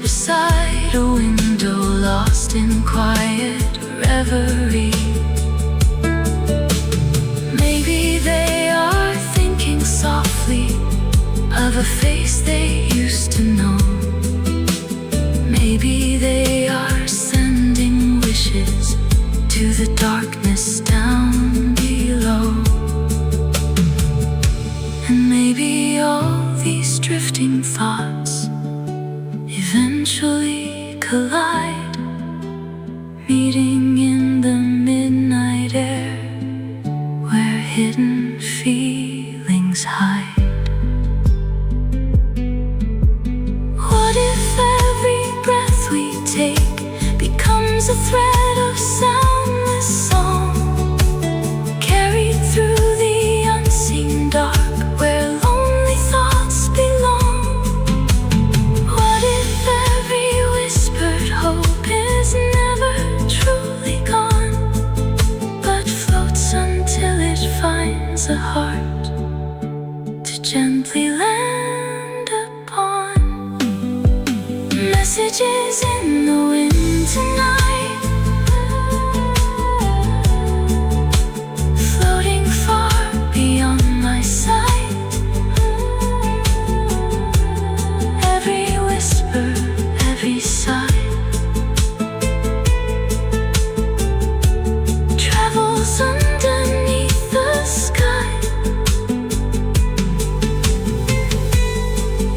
Beside a window, lost in quiet reverie. Maybe they are thinking softly of a face they used to know. Maybe they are sending wishes to the darkness down below. And maybe all these drifting thoughts eventually collide, meeting in the midnight air where hidden feelings hide. What if every breath we take becomes a thread of soundless song, carried through the unseen dark where lonely thoughts belong? What if every whispered hope is never truly gone, but floats until it finds a heart to gently land upon? Messages in the wind tonight, floating far beyond my sight. Every whisper, every sigh travels underneath the sky.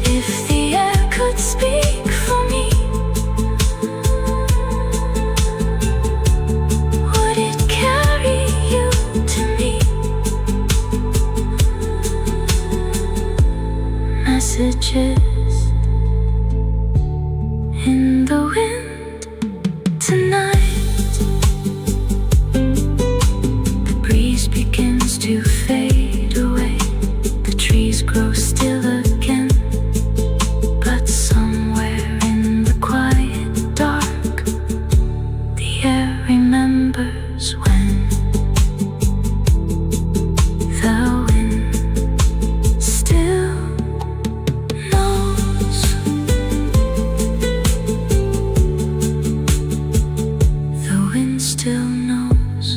If the air could speak for me, would it carry you to me? Messages in the wind tonight. The breeze begins to fade away, the trees grow still again, but somewhere in the quiet dark, the air remembers when the wind still knows. The wind still knows.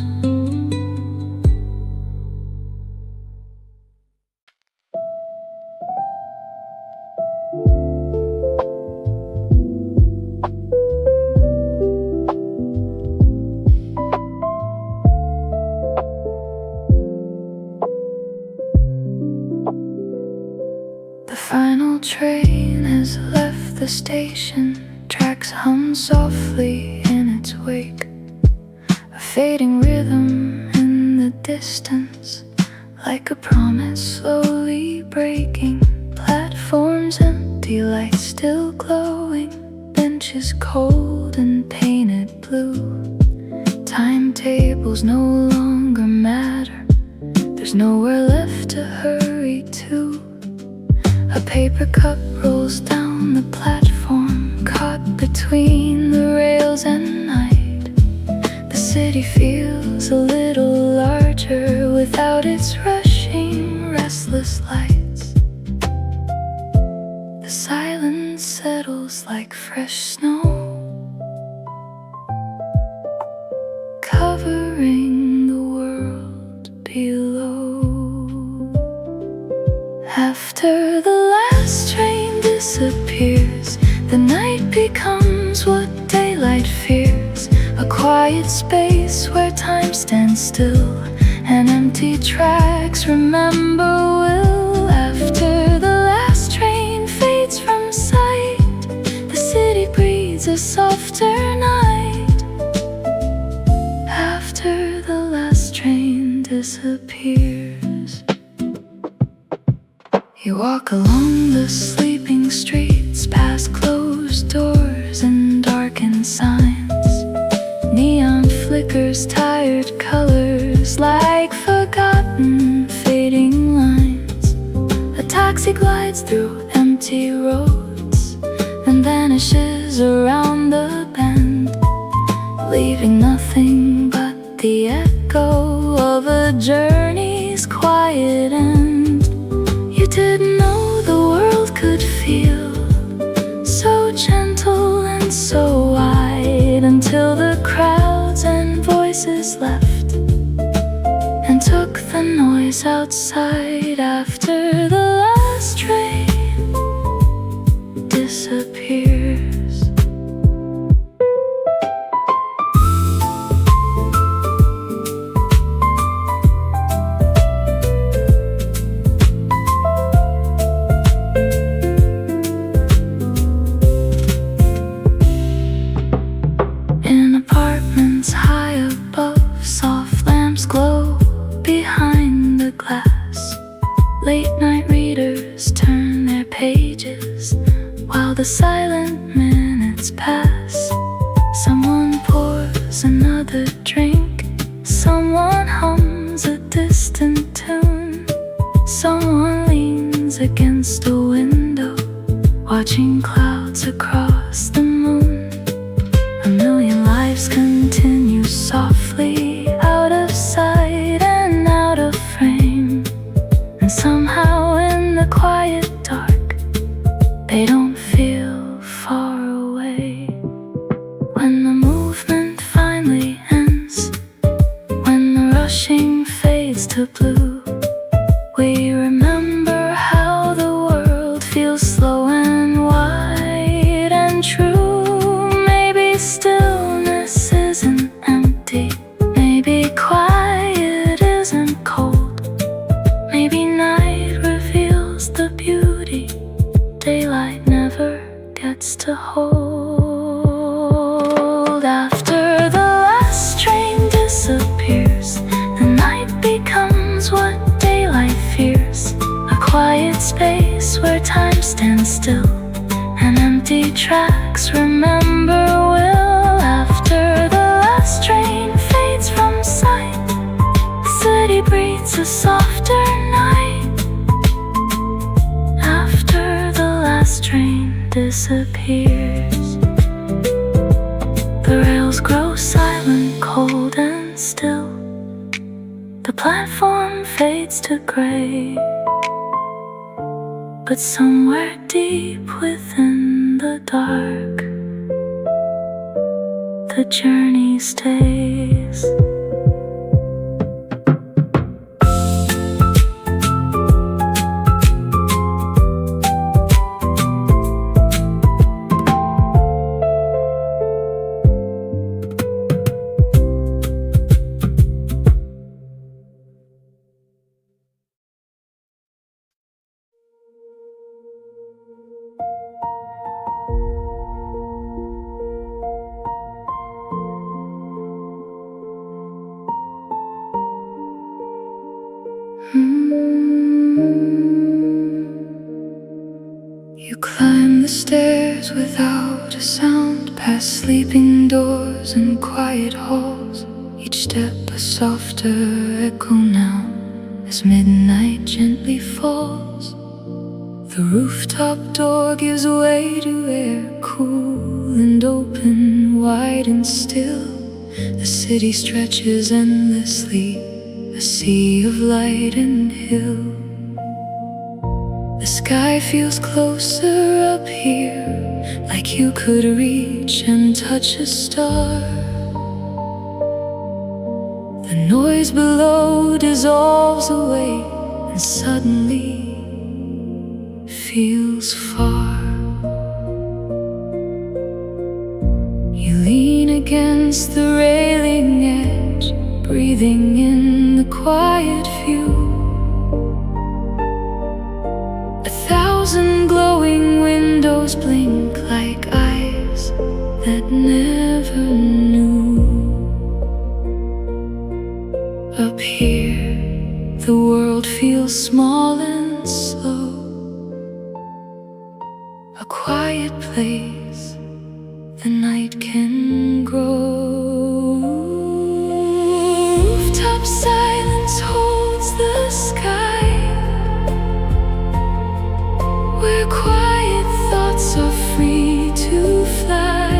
The final train has left the station, tracks hum softly in its wake, a fading rhythm in the distance, like a promise slowly breaking. Platforms empty, lights still glowing, benches cold and painted blue. Timetables no longer matter, the There's nowhere left to hurry to. A paper cup rolls down the platform, caught between the rails and night. The city feels a little larger without its rushing, restless lights. The silence settles like fresh snow, covering the world below. After the last train disappears, the night becomes what daylight fears. A quiet space where time stands still, and empty tracks remember will. After the last train fades from sight, the city breathes a softer night. After the last train disappears, you walk along the sleeping streets, past closed doors and darkened signs. Neon flickers, tired colors like forgotten fading lines. A taxi glides through empty roads and vanishes around the bend, leaving nothing but the echo of a journey's quiet end. You didn't know the world could feel so gentle and so wide, until the crowds and voices left and took the noise outside. After the last train disappears, the silent minutes pass. Someone pours another drink, someone hums a distant tune, someone leans against a window, watching clouds across the moon. A million lives continue softly, out of sight and out of frame, and somehow in the quiet dark they don't feel far away. When the movement finally ends, when the rushing fades to blue, we remember how the world feels slow and wide and true. Maybe stillness isn't empty, maybe quiet isn't cold, maybe night reveals the beauty daylight never gets to hold. After the last train disappears, the night becomes what daylight fears. A quiet space where time stands still, and empty tracks remember will. After the last train fades from sight, the city breathes a softer night. After the last train disappears, the rails grow silent, cold and still. The platform fades to gray, but somewhere deep within the dark, the journey stays. You climb the stairs without a sound, past sleeping doors and quiet halls, each step a softer echo now. as midnight gently falls. The rooftop door gives way to air, cool and open, wide and still. The city stretches endlessly, a sea of light and hill. The sky feels closer up here, like you could reach and touch a star. The noise below dissolves away and suddenly feels far. You lean against the railing edge, breathing in the quiet view. 1,000 glowing windows blink like eyes that never knew. Up here, the world feels small and slow, a quiet place the night can grow. Rooftop silence holds the sky, where quiet thoughts are free to fly.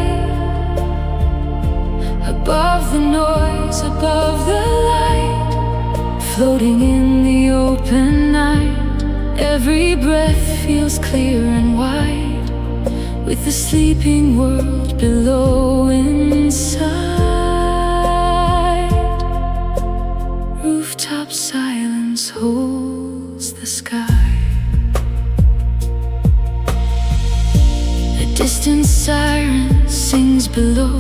Above the noise, above the light, floating in the open night. Every breath feels clear and wide, with the sleeping world below inside. Rooftop silence holds the sky. A distant siren sings below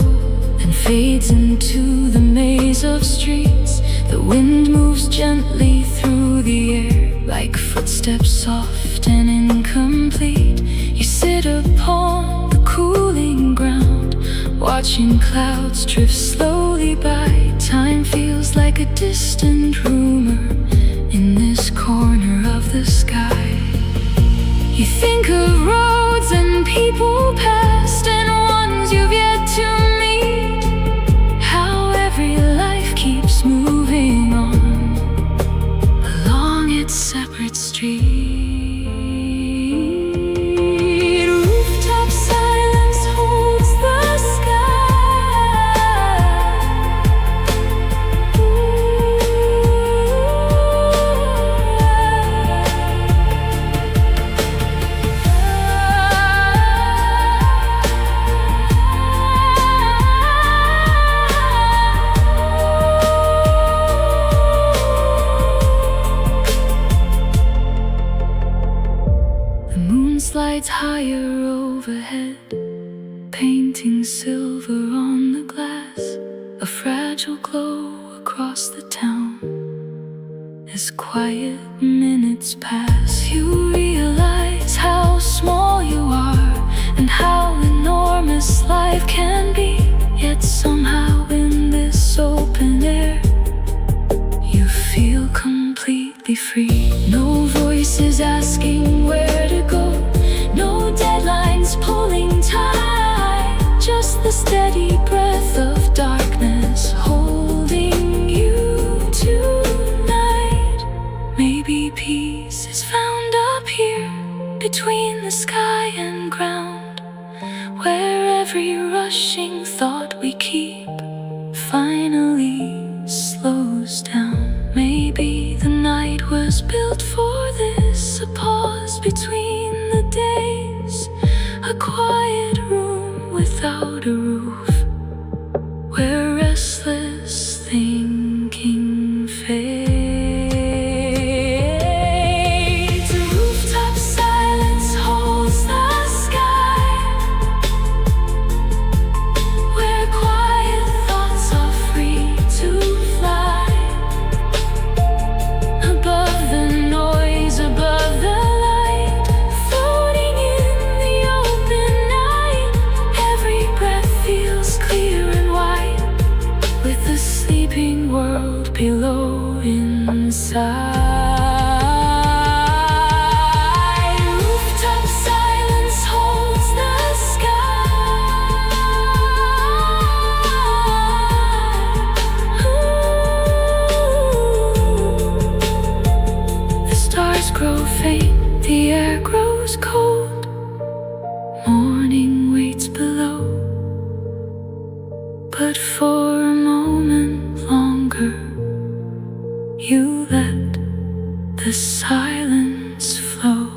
and fades into the maze of streets. The wind moves gently through the air, like footsteps soft and incomplete. You sit upon the cooling ground, watching clouds drift slowly by. Time feels like a distant rumor in this corner of the sky. You think of roads and people past and ones you've yet to meet, how every life keeps moving on along its separate street. Rooftop silence holds the sky. The moon slides higher overhead, painting silver on the glass, a fragile glow across the town. As quiet minutes pass, you realize how small you are and how enormous life can be. Yet somehow in this open air, you feel completely free. No voices asking where to go, no deadlines pulling tight, just the steady breath of darkness holding you tonight. Maybe peace is found up here, between the sky and ground, where every rushing thought we keep finally slows down. Maybe the night was built for this, a pause between the days, a quiet room without a roof, where restless thinking fades. Rooftop silence holds the sky, where quiet thoughts are free to fly. Above the noise, above the light, floating in the open night. Every breath feels clear and wide, with the sleeping world below inside. Rooftop silence holds the sky. Ooh. grow faint, the air grows cold. Morning waits below, but for a moment longer you let the silence flow.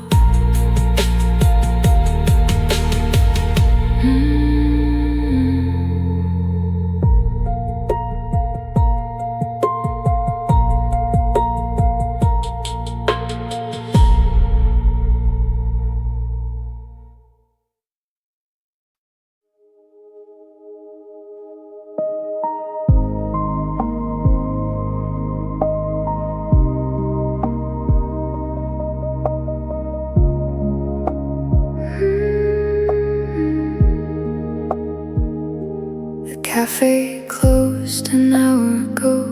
Cafe closed an hour ago,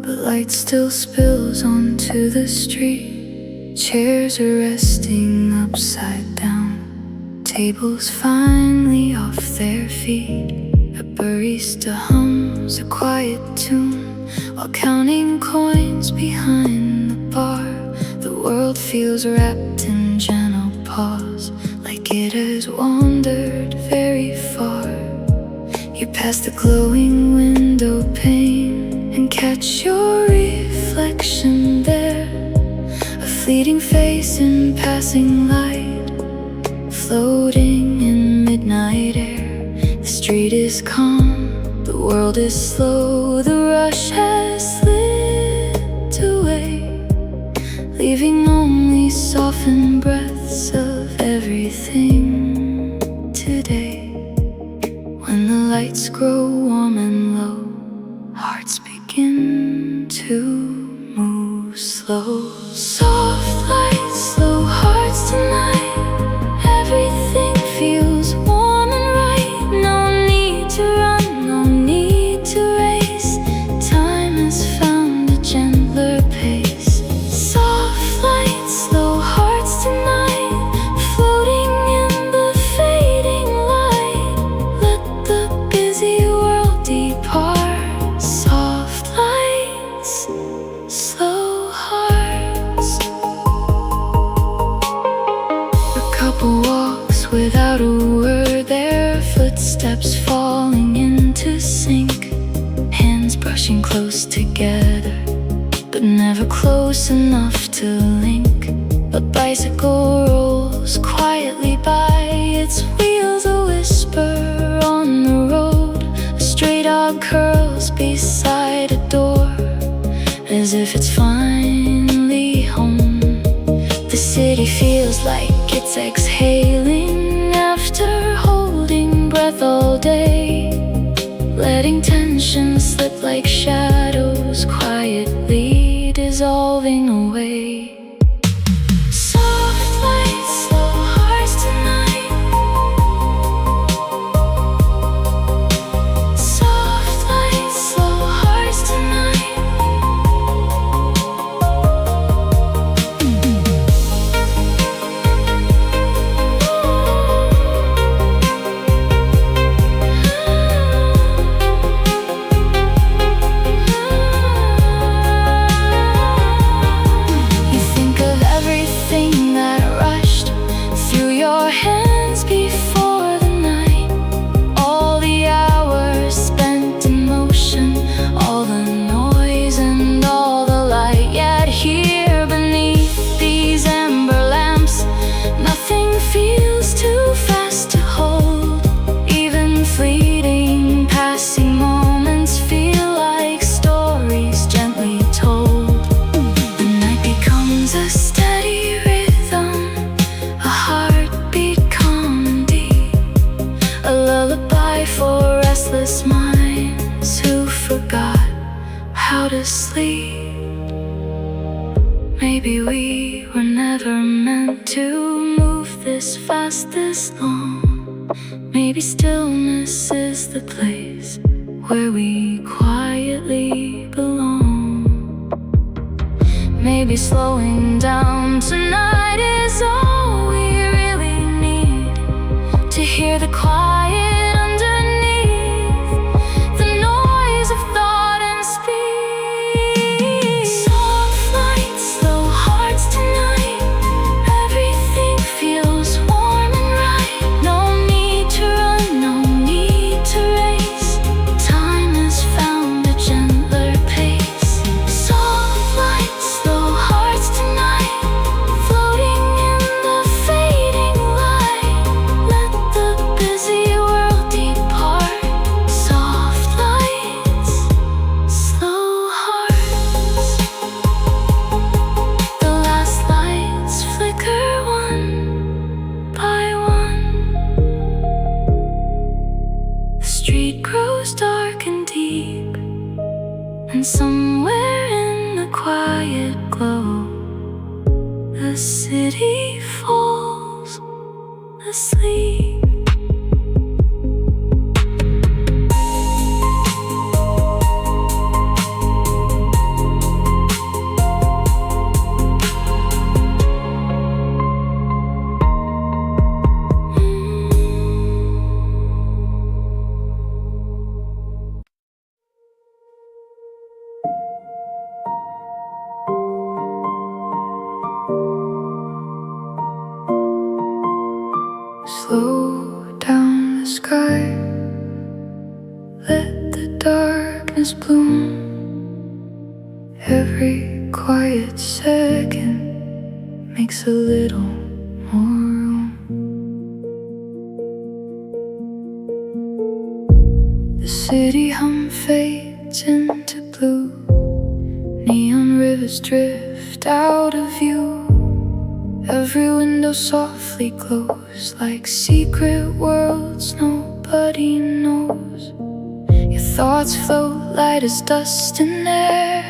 but light still spills onto the street. Chairs are resting upside down, tables finally off their feet. A barista hums a quiet tune while counting coins behind the bar. The world feels wrapped in gentle pause, like it has wandered very far. You pass the glowing window pane and catch your reflection there, a fleeting face in passing light, floating in midnight air. The street is calm, the world is slow, the rush has slipped away, leaving only softened breaths of everything today. When the lights grow warm and low, hearts begin to move slow. Soft lights, slow hearts tonight. Everything feels warm and right. No need to run, no need to race. Time has found a gentler pace. Soft lights, slow hearts tonight, floating in the fading light. Let the busy world depart. Soft lights, slow hearts. A couple walks without a word, their footsteps falling into sync. Hands brushing close together, but never close enough to link. A bicycle rolls quietly by, its wheels a whisper on the road. A stray dog curls beside a door, as if it's finally home. The city feels like it's exhaling after holding breath all day, letting tension slip like shadows, quietly dissolving away. Soft lights, slow hearts tonight. Soft lights, slow hearts tonight. You think of everything that rushed through your hands before the night, all the hours spent in motion, all the noise and all the light. Yet here beneath these ember lamps, nothing feels too fast to hold. Even fleeting passing moments feel like stories gently told. The night becomes a steady rhythm, a heartbeat calm and deep, a lullaby for restless minds who forgot how to sleep. Maybe we were never meant to move this fast, this long. Maybe stillness is the place where we quietly belong. Maybe slowing down tonight is all we really need, to hear the quiet underneath the noise of thought and speed. Soft lights, slow hearts tonight. glow. The city falls asleep. Slow down the sky, let the darkness bloom. Every quiet second makes a little more room. The city hum fades into blue. Neon rivers drift out of view. Every window softly glows like secret worlds nobody knows. Your thoughts float light as dust in air.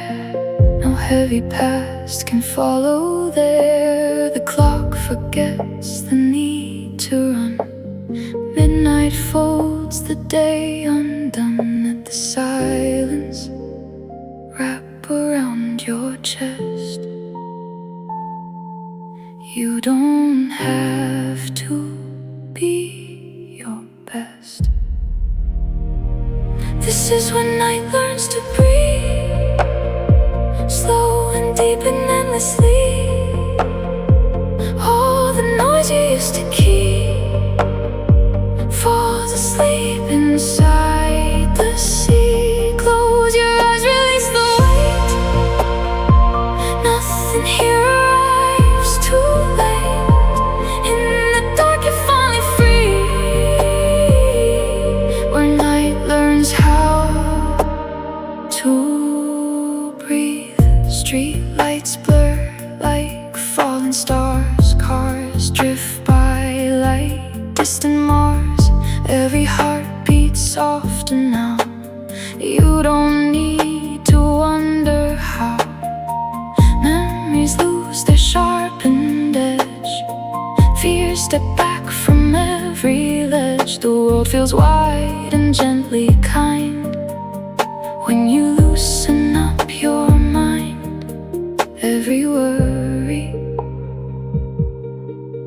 No heavy past can follow there. The clock forgets the need to run. Midnight folds the day undone. Let the silence wrap around your chest. You don't have to be your best. This is when night learns to breathe, slow and deep and endlessly. All the noise you used to keep falls asleep inside the sea. Close your eyes, release the weight. Nothing here arrives too late. In the dark you're finally free, where night learns how to breathe. Street lights blur like falling stars. Cars drift by like distant Mars. Every heart beats softer now. You don't need to wonder how. Memories lose their sharpened edge. Fears step back from every ledge. The world feels wide and gently kind when you loosen up your mind. Every worry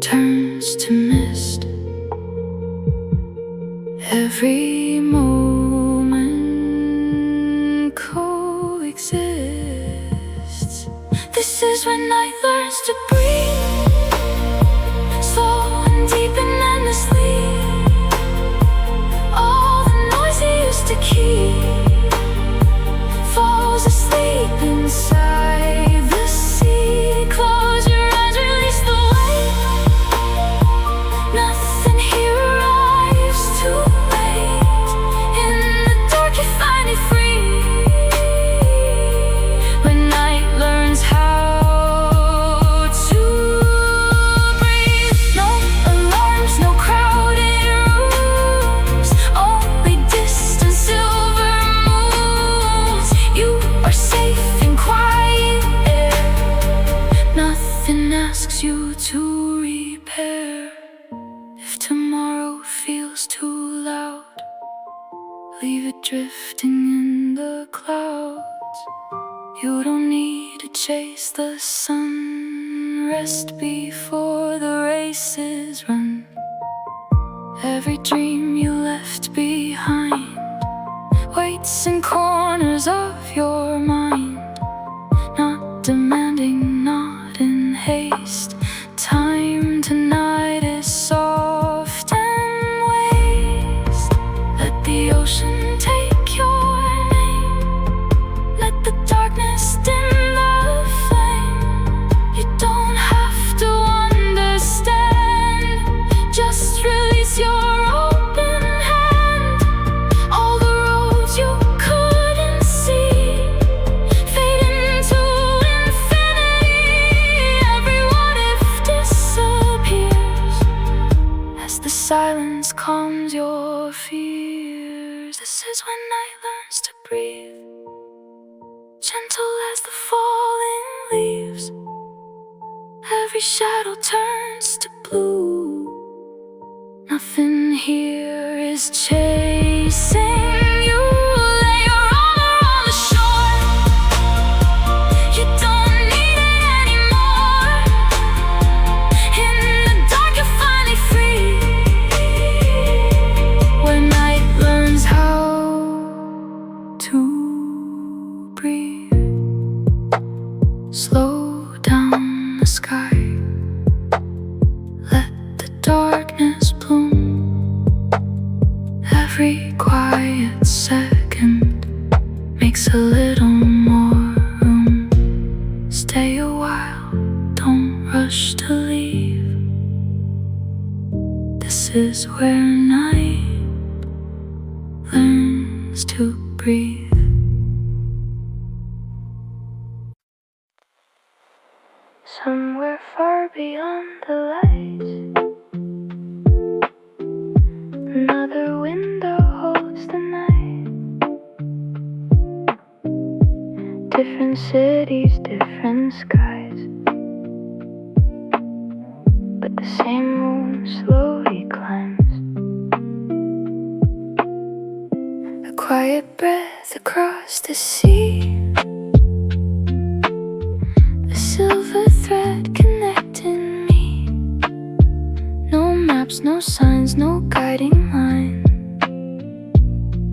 turns to mist. Every moment coexists. This is when night learns to breathe, slow and deep and endlessly. All the noise you used to keep falls asleep inside the sea. Close your eyes, release the weight. Nothing here arrives too late. In the dark you find it free, when night learns how to breathe. No alarms, no crowded rooms, only distant silver moons. You are safe in quiet air. Nothing asks you to repair. If tomorrow feels too loud, leave it drifting in the clouds. You don't need to chase the sun. Rest before the race is run. Every dream you left behind waits in corners of your mind. Not demanding, not in haste. Time tonight is soft and waste. Let the ocean take your name. Let the darkness dim the flame. You don't have to understand. Just release your open hand. All the roads you couldn't see fade into infinity. Every what if disappears as the silence calms your fears. This is when night learns to breathe, gentle as the falling leaves. every shadow turns to blue. Nothing here is chasing you. Lay your armor on the shore. You don't need it anymore. In the dark you're finally free. Where night learns how to breathe. Slow down the sky. Let the darkness bloom. Every quiet second makes a little more room. Stay a while, don't rush to leave. This is where night learns to breathe. Somewhere far beyond the lights, another window holds the night. Different cities, different skies, but the same moon slowly climbs. A quiet breath across the sea. A silver thread connecting me. No maps, no signs, no guiding line.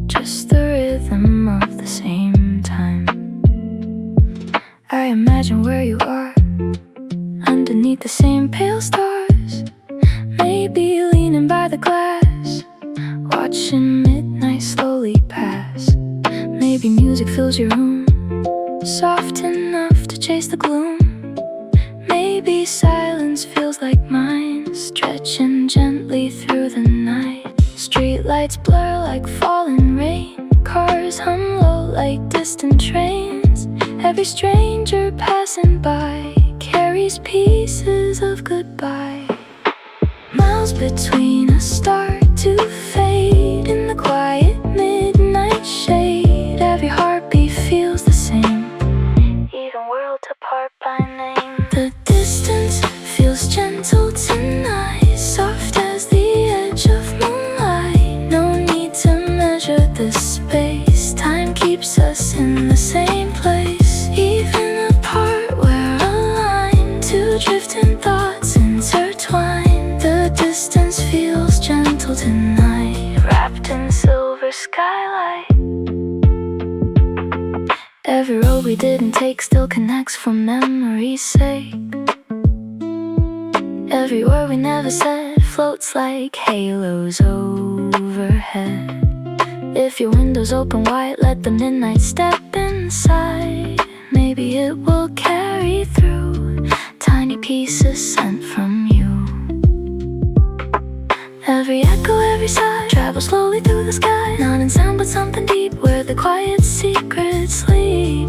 Just the rhythm of the same time. I imagine where you are, underneath the same pale stars. Maybe leaning by the glass, watching midnight slowly pass. Maybe music fills your room, soft enough to chase the gloom. Maybe silence feels like mine, stretching gently through the night. Streetlights blur like falling rain. Cars hum low like distant trains. Every stranger passing by carries pieces of goodbye. Miles between us start to fade in the quiet midnight shade. Every heartbeat feels the same, even worlds apart by name. The distance feels gentle tonight, soft as the edge of moonlight. No need to measure the space, time keeps us in the same place. Even apart we're aligned, two drifting thoughts intertwine. The distance feels gentle tonight, wrapped in silver skylight. Every road we didn't take still connects for memory's sake. Every word we never said floats like halos overhead. If your window's open wide, let the midnight step inside. Maybe it will carry through tiny pieces sent from you. Every echo, every sigh travels slowly through the sky. Not in sound but something deep, where the quiet secrets sleep.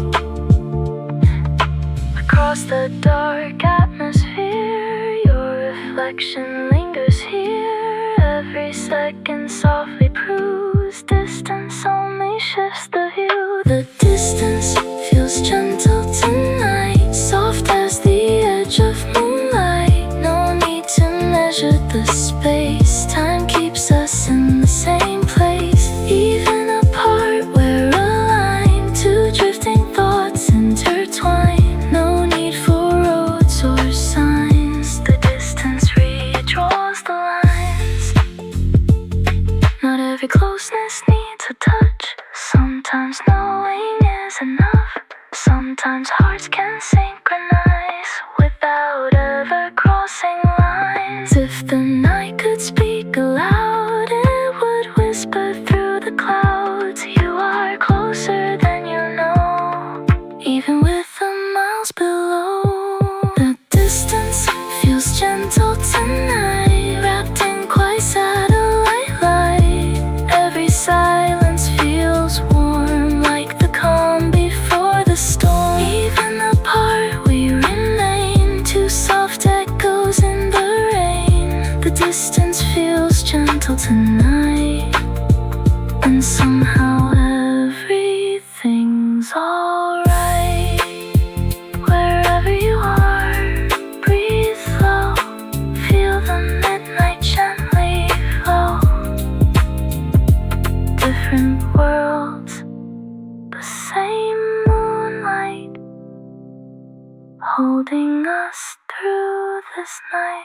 Across the dark atmosphere, your reflection lingers here. Every second softly proves distance only shifts the view. The distance feels gentle tonight, soft as the edge of moonlight. No need to measure the space, time keeps us in the same place. Even apart we're aligned, two drifting thoughts intertwine. No need for roads or signs, the distance redraws the lines. Not every closeness needs a touch. Sometimes knowing is enough. Sometimes hearts can synchronize without ever crossing lines. If the night could speak aloud, it would whisper through the clouds. You are closer than you know, even with the miles below. The distance feels gentle tonight, wrapped in quiet satellite light. Every silence feels warm, like the calm before the storm. Even apart we remain, two soft echoes in the rain. The distance feels gentle tonight, and somehow everything's alright. Wherever you are, breathe holding us through this night.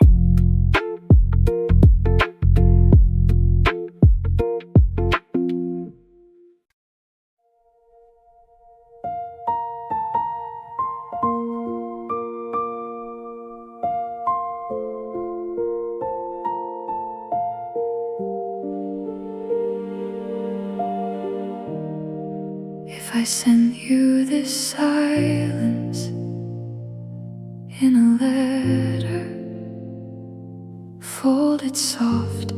If I sent you this silence in a letter, folded soft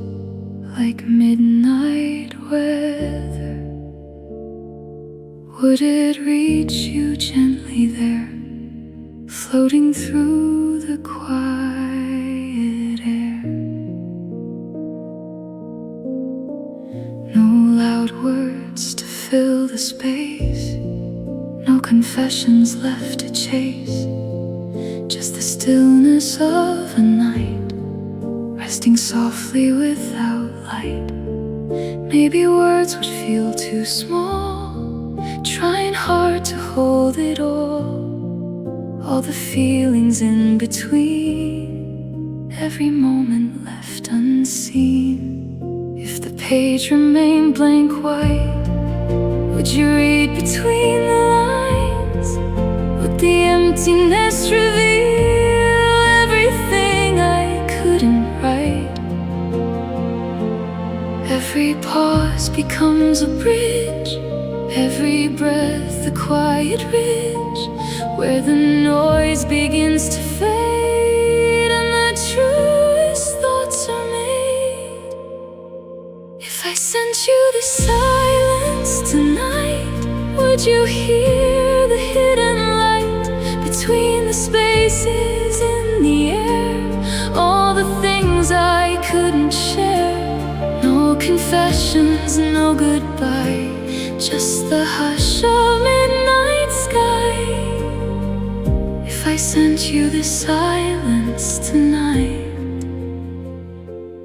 like midnight weather, would it reach you gently there, floating through the quiet air? No loud words to fill the space, no confessions left to chase, just the stillness of a night, resting softly without light. Maybe words would feel too small, trying hard to hold it all the feelings in between, every moment left unseen. If the page remained blank white, would you read between the lines? Would the emptiness reveal everything I couldn't write? Every pause becomes a bridge, every breath a quiet ridge, where the noise begins to fade and the truest thoughts are made. If I sent you the silence tonight, would you hear the hidden light between the spaces in the air? All the things I couldn't share, no confessions, no goodbye, just the hush of midnight sky. If I sent you the silence tonight,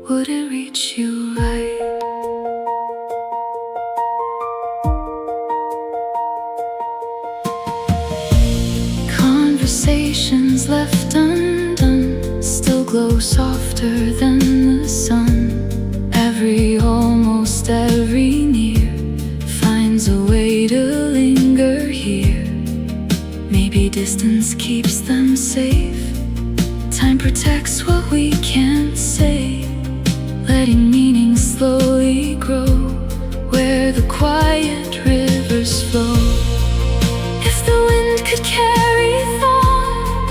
would it reach you right? Conversations left undone still glow softer than the sun. Almost every near finds a way to linger here. Maybe distance keeps them safe, time protects what we can't say, letting meaning slowly grow where the quiet rivers flow. If the wind could carry thought,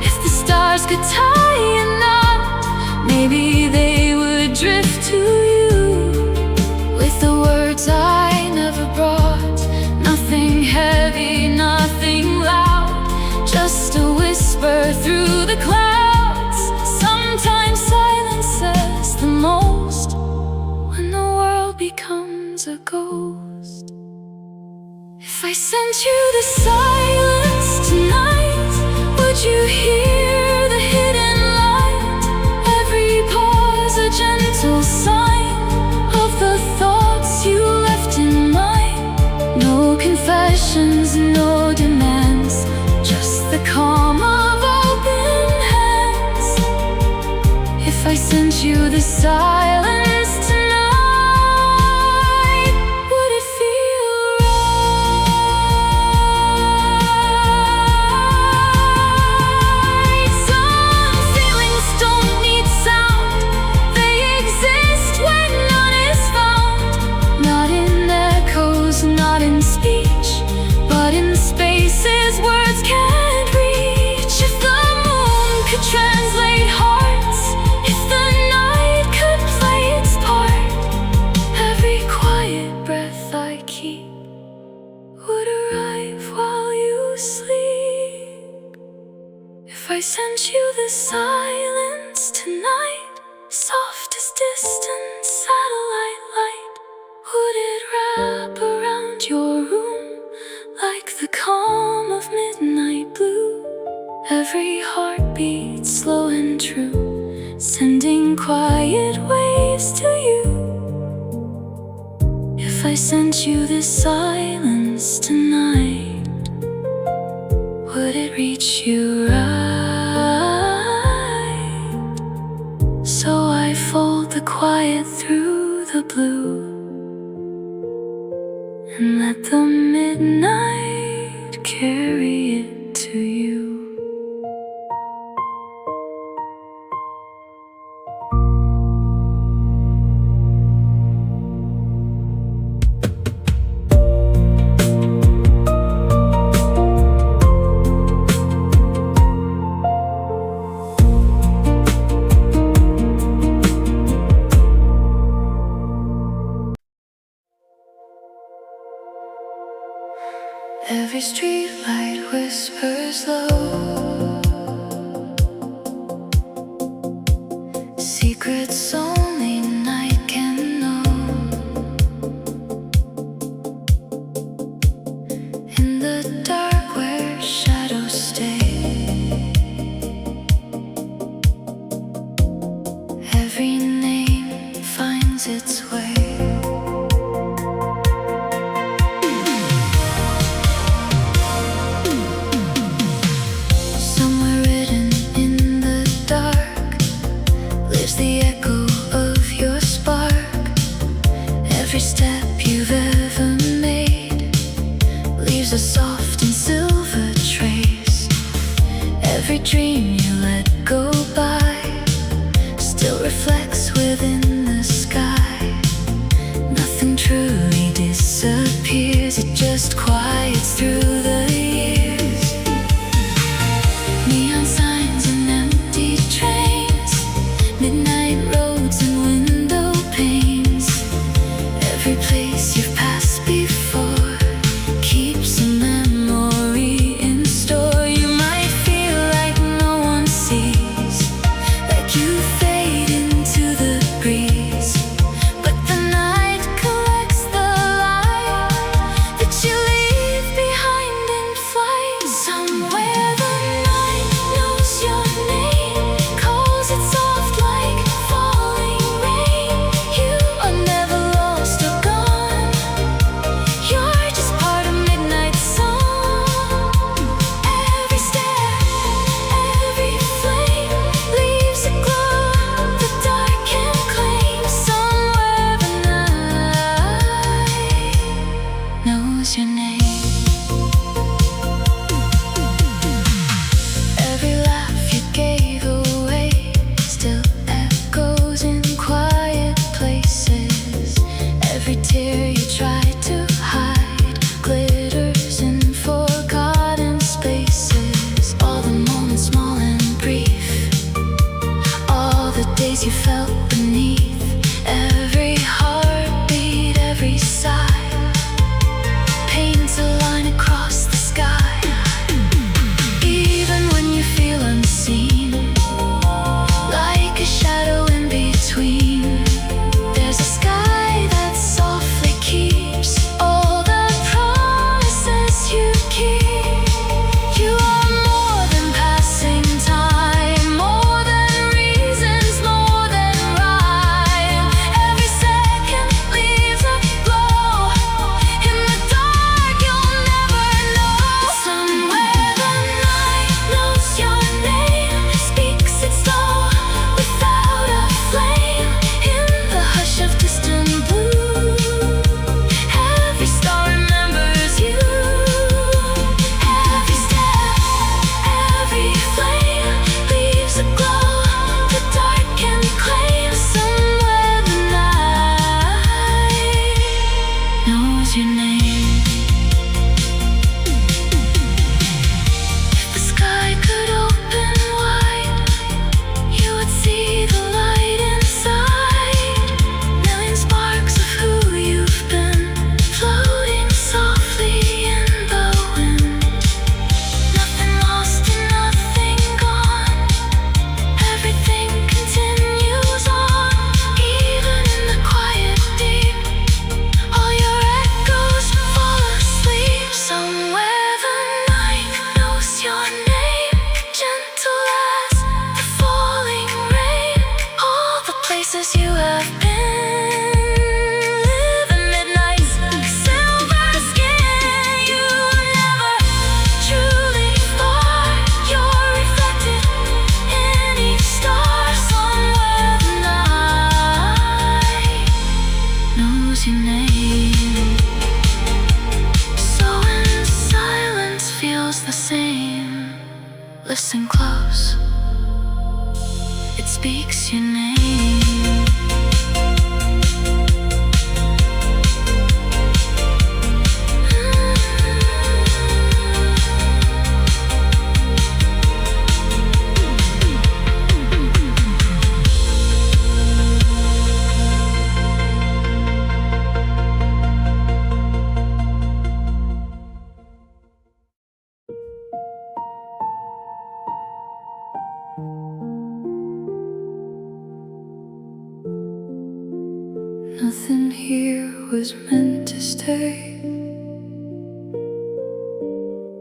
if the stars could tie a knot, maybe they would drift to you with the words I never brought. Nothing heavy, nothing loud, just a whisper through the clouds. Sometimes silence says the most when the world becomes a ghost. If I sent you the silence tonight, would you hear the hidden light? Every pause a gentle sign of the thoughts you left in mine. No confessions, no demands, just the calm of open hands. If I sent you the silence tonight, would it feel right? Some feelings don't need sound, they exist when none is found. Not in echoes, not in speech, but in spaces words can't reach. If the moon could translate hearts, if the night could play its part, every quiet breath I keep would arrive while you sleep. If I sent you the silence tonight, soft as distant satellite light, would it wrap around your room like the calm of midnight blue? Every heartbeat slow and true, sending quiet waves to you. If I sent you this silence tonight, would it reach you right, so I fold the quiet through the blue and let the midnight carry it to you. Every streetlight whispers low, secrets only night can know. In the dark where shadows stay, every name finds its way. The echo of your spark, every step you've ever made leaves a soft and silver trace. Every dream you let go by still reflects within the sky. Nothing truly disappears, it just quiets through the years. Neon signs and empty trains, midnight roads and window panes. Every place you've passed before keeps a memory in store. You might feel like no one sees, like you fade into the breeze, but the night collects the light that you leave behind close, it speaks your name. Nothing here was meant to stay.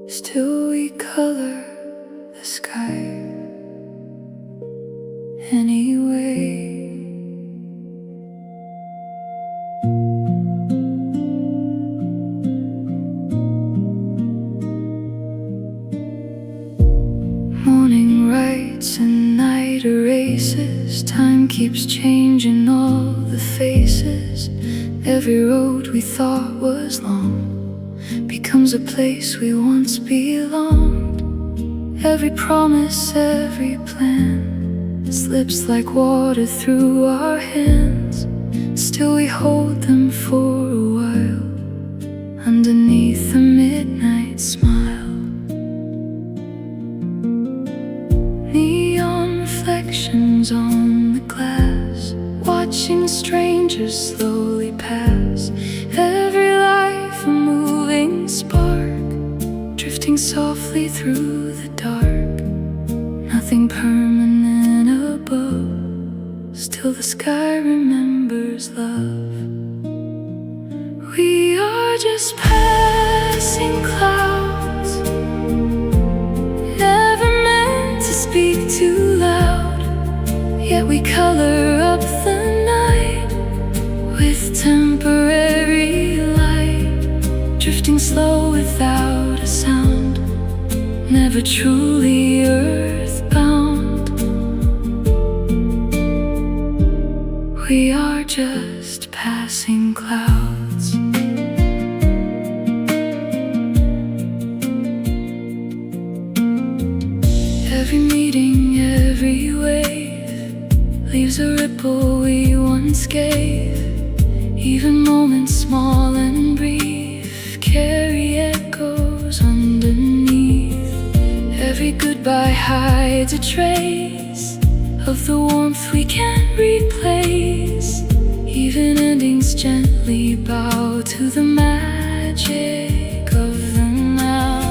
Still we color the sky anyway. Morning writes and night erases. Time keeps changing all the faces. Every road we thought was long becomes a place we once belonged. Every promise, every plan slips like water through our hands. Still we hold them for a while underneath the midnight smile. Neon reflections on the glass, watching strangers slowly pass. Every life a moving spark, drifting softly through the dark. Nothing permanent above, still the sky remembers love. We are just passing clouds, never meant to speak too loud. Yet we color up the night with temporary light, drifting slow without a sound, never truly earthbound. We are just passing clouds. Every meeting, every wave leaves a ripple we once gave. Even moments small and brief carry echoes underneath. Every goodbye hides a trace of the warmth we can't replace. Even endings gently bow to the magic of the now.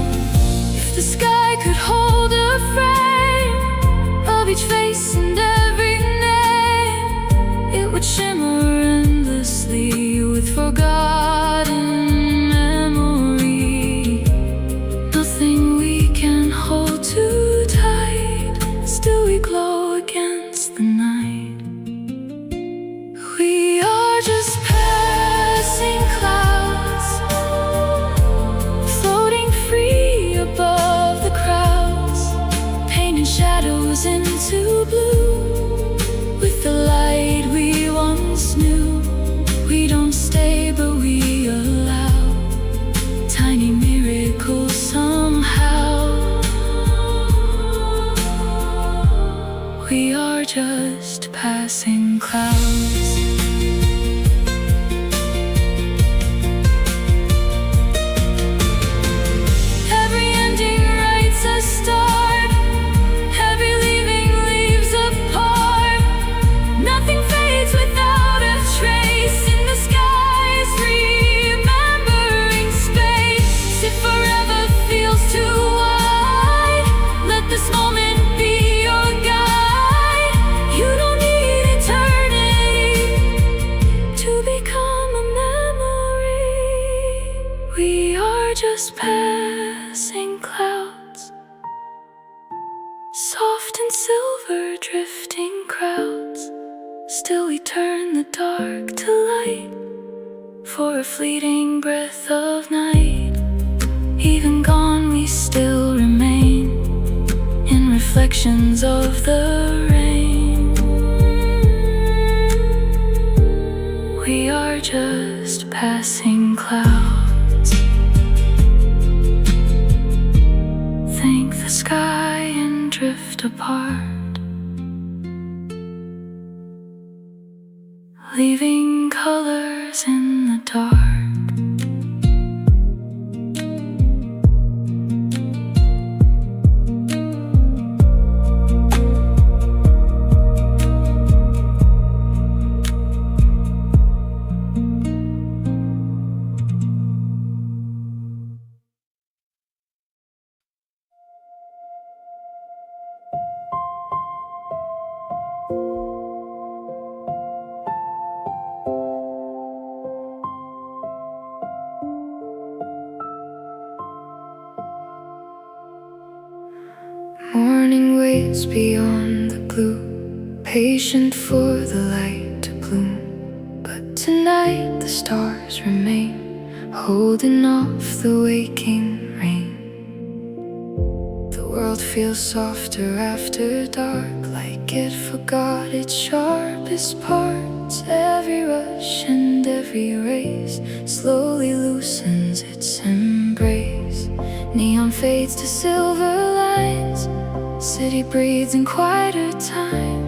If the sky could hold a frame of each face and every name, it would shimmer endlessly with forgotten memory. Nothing we can hold too tight, still we glow against the night. We are just passing clouds, floating free above the crowds, painting shadows into blue with the light we once knew. We don't stay, but we allow tiny miracles somehow. We are just passing clouds. Every ending writes a start, every leaving leaves a part. Nothing fades without a trace in the skies, remembering space. If forever feels too wide, let this moment be your guide. You don't need eternity to become a memory. We are just passing clouds, soft and silver drifting crowds. Still we turn the dark to light for a fleeting breath of night. Even gone we still remain in reflections of the rain. We are just passing clouds. Thank the sky and drift drift apart, leaving colors in the dark. Morning waits beyond the blue, patient for the light to bloom. But tonight the stars remain, holding off the waking rain. The world feels softer after dark, like it forgot its sharpest parts. Every rush and every race slowly loosens its embrace. Neon fades to silver lines, city breathes in quieter time.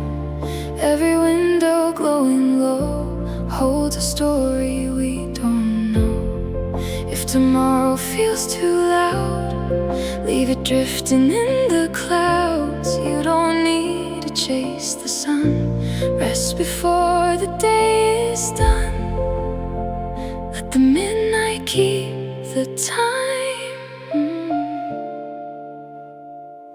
Every window glowing low holds a story we don't know. If tomorrow feels too loud, leave it drifting in the clouds. You don't need to chase the sun, rest before the day is done. Let the midnight keep the time.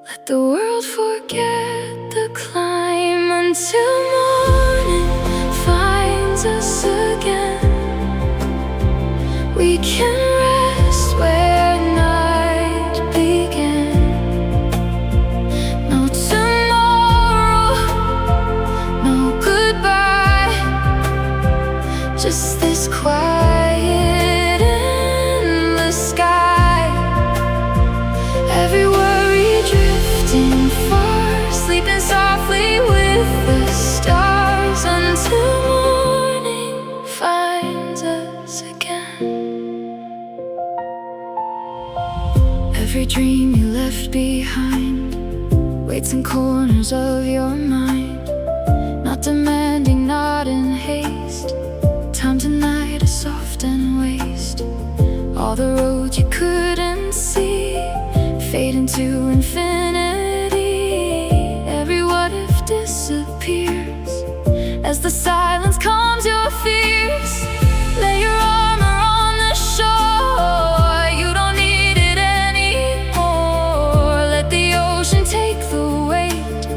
Let the world forget the climb until morning finds us again. We can rest where night began. No tomorrow, no goodbye, just this quiet endless sky. Every worry drifting far, sleeping softly with the stars until morning finds us again. Every dream you left behind waits in corners of your mind, not demanding, not in haste. Time tonight is soft and waste. All the roads you couldn't see fade into infinity. Every what if disappears as the silence calms your fears. Lay your armor on the shore, you don't need it anymore. Let the ocean take the weight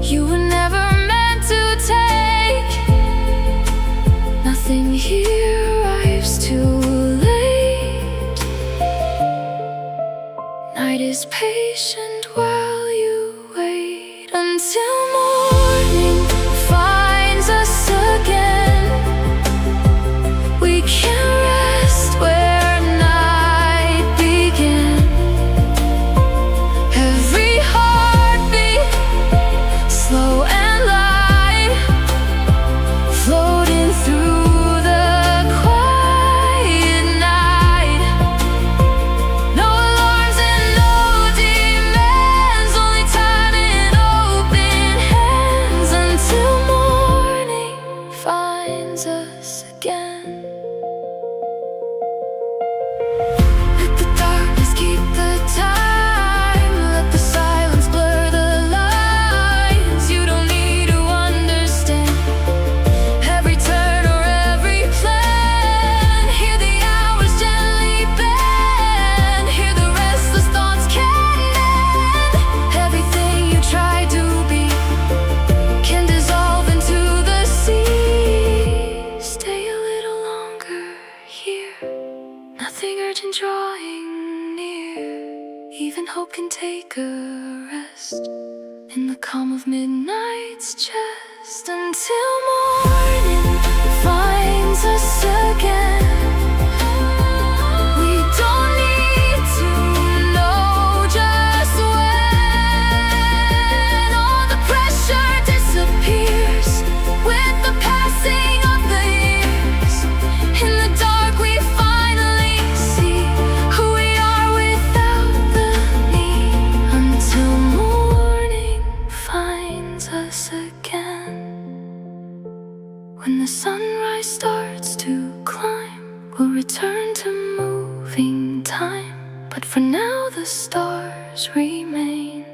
you were never meant to take. Nothing here arrives too late. Night is patient while you wait until morning finds us again. We can rest where night began. Every heartbeat slow and light, floating through the quiet night. No alarms and no demands, only time and open hands until morning finds us again. Let the darkness keep the time, let the silence blur the lines. You don't need to understand every turn or every plan. Hear the hours gently bend, hear the restless thoughts can mend. Everything you try to be can dissolve into the sea. Stay a little longer here, nothing urgent drawing near. Even hope can take a rest in the calm of midnight's chest until morning finds us again. We don't need to know just when. All the pressure disappears with the passing of the years. In the dark we finally see who we are without the need. Until morning When the sunrise starts to climb, we'll return to moving time. But for now the stars remain,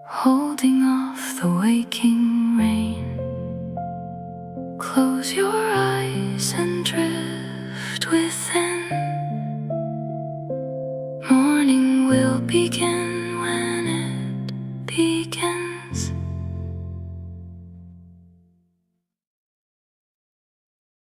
holding off the waking rain. Close your eyes and drift within. Morning will begin when it begins.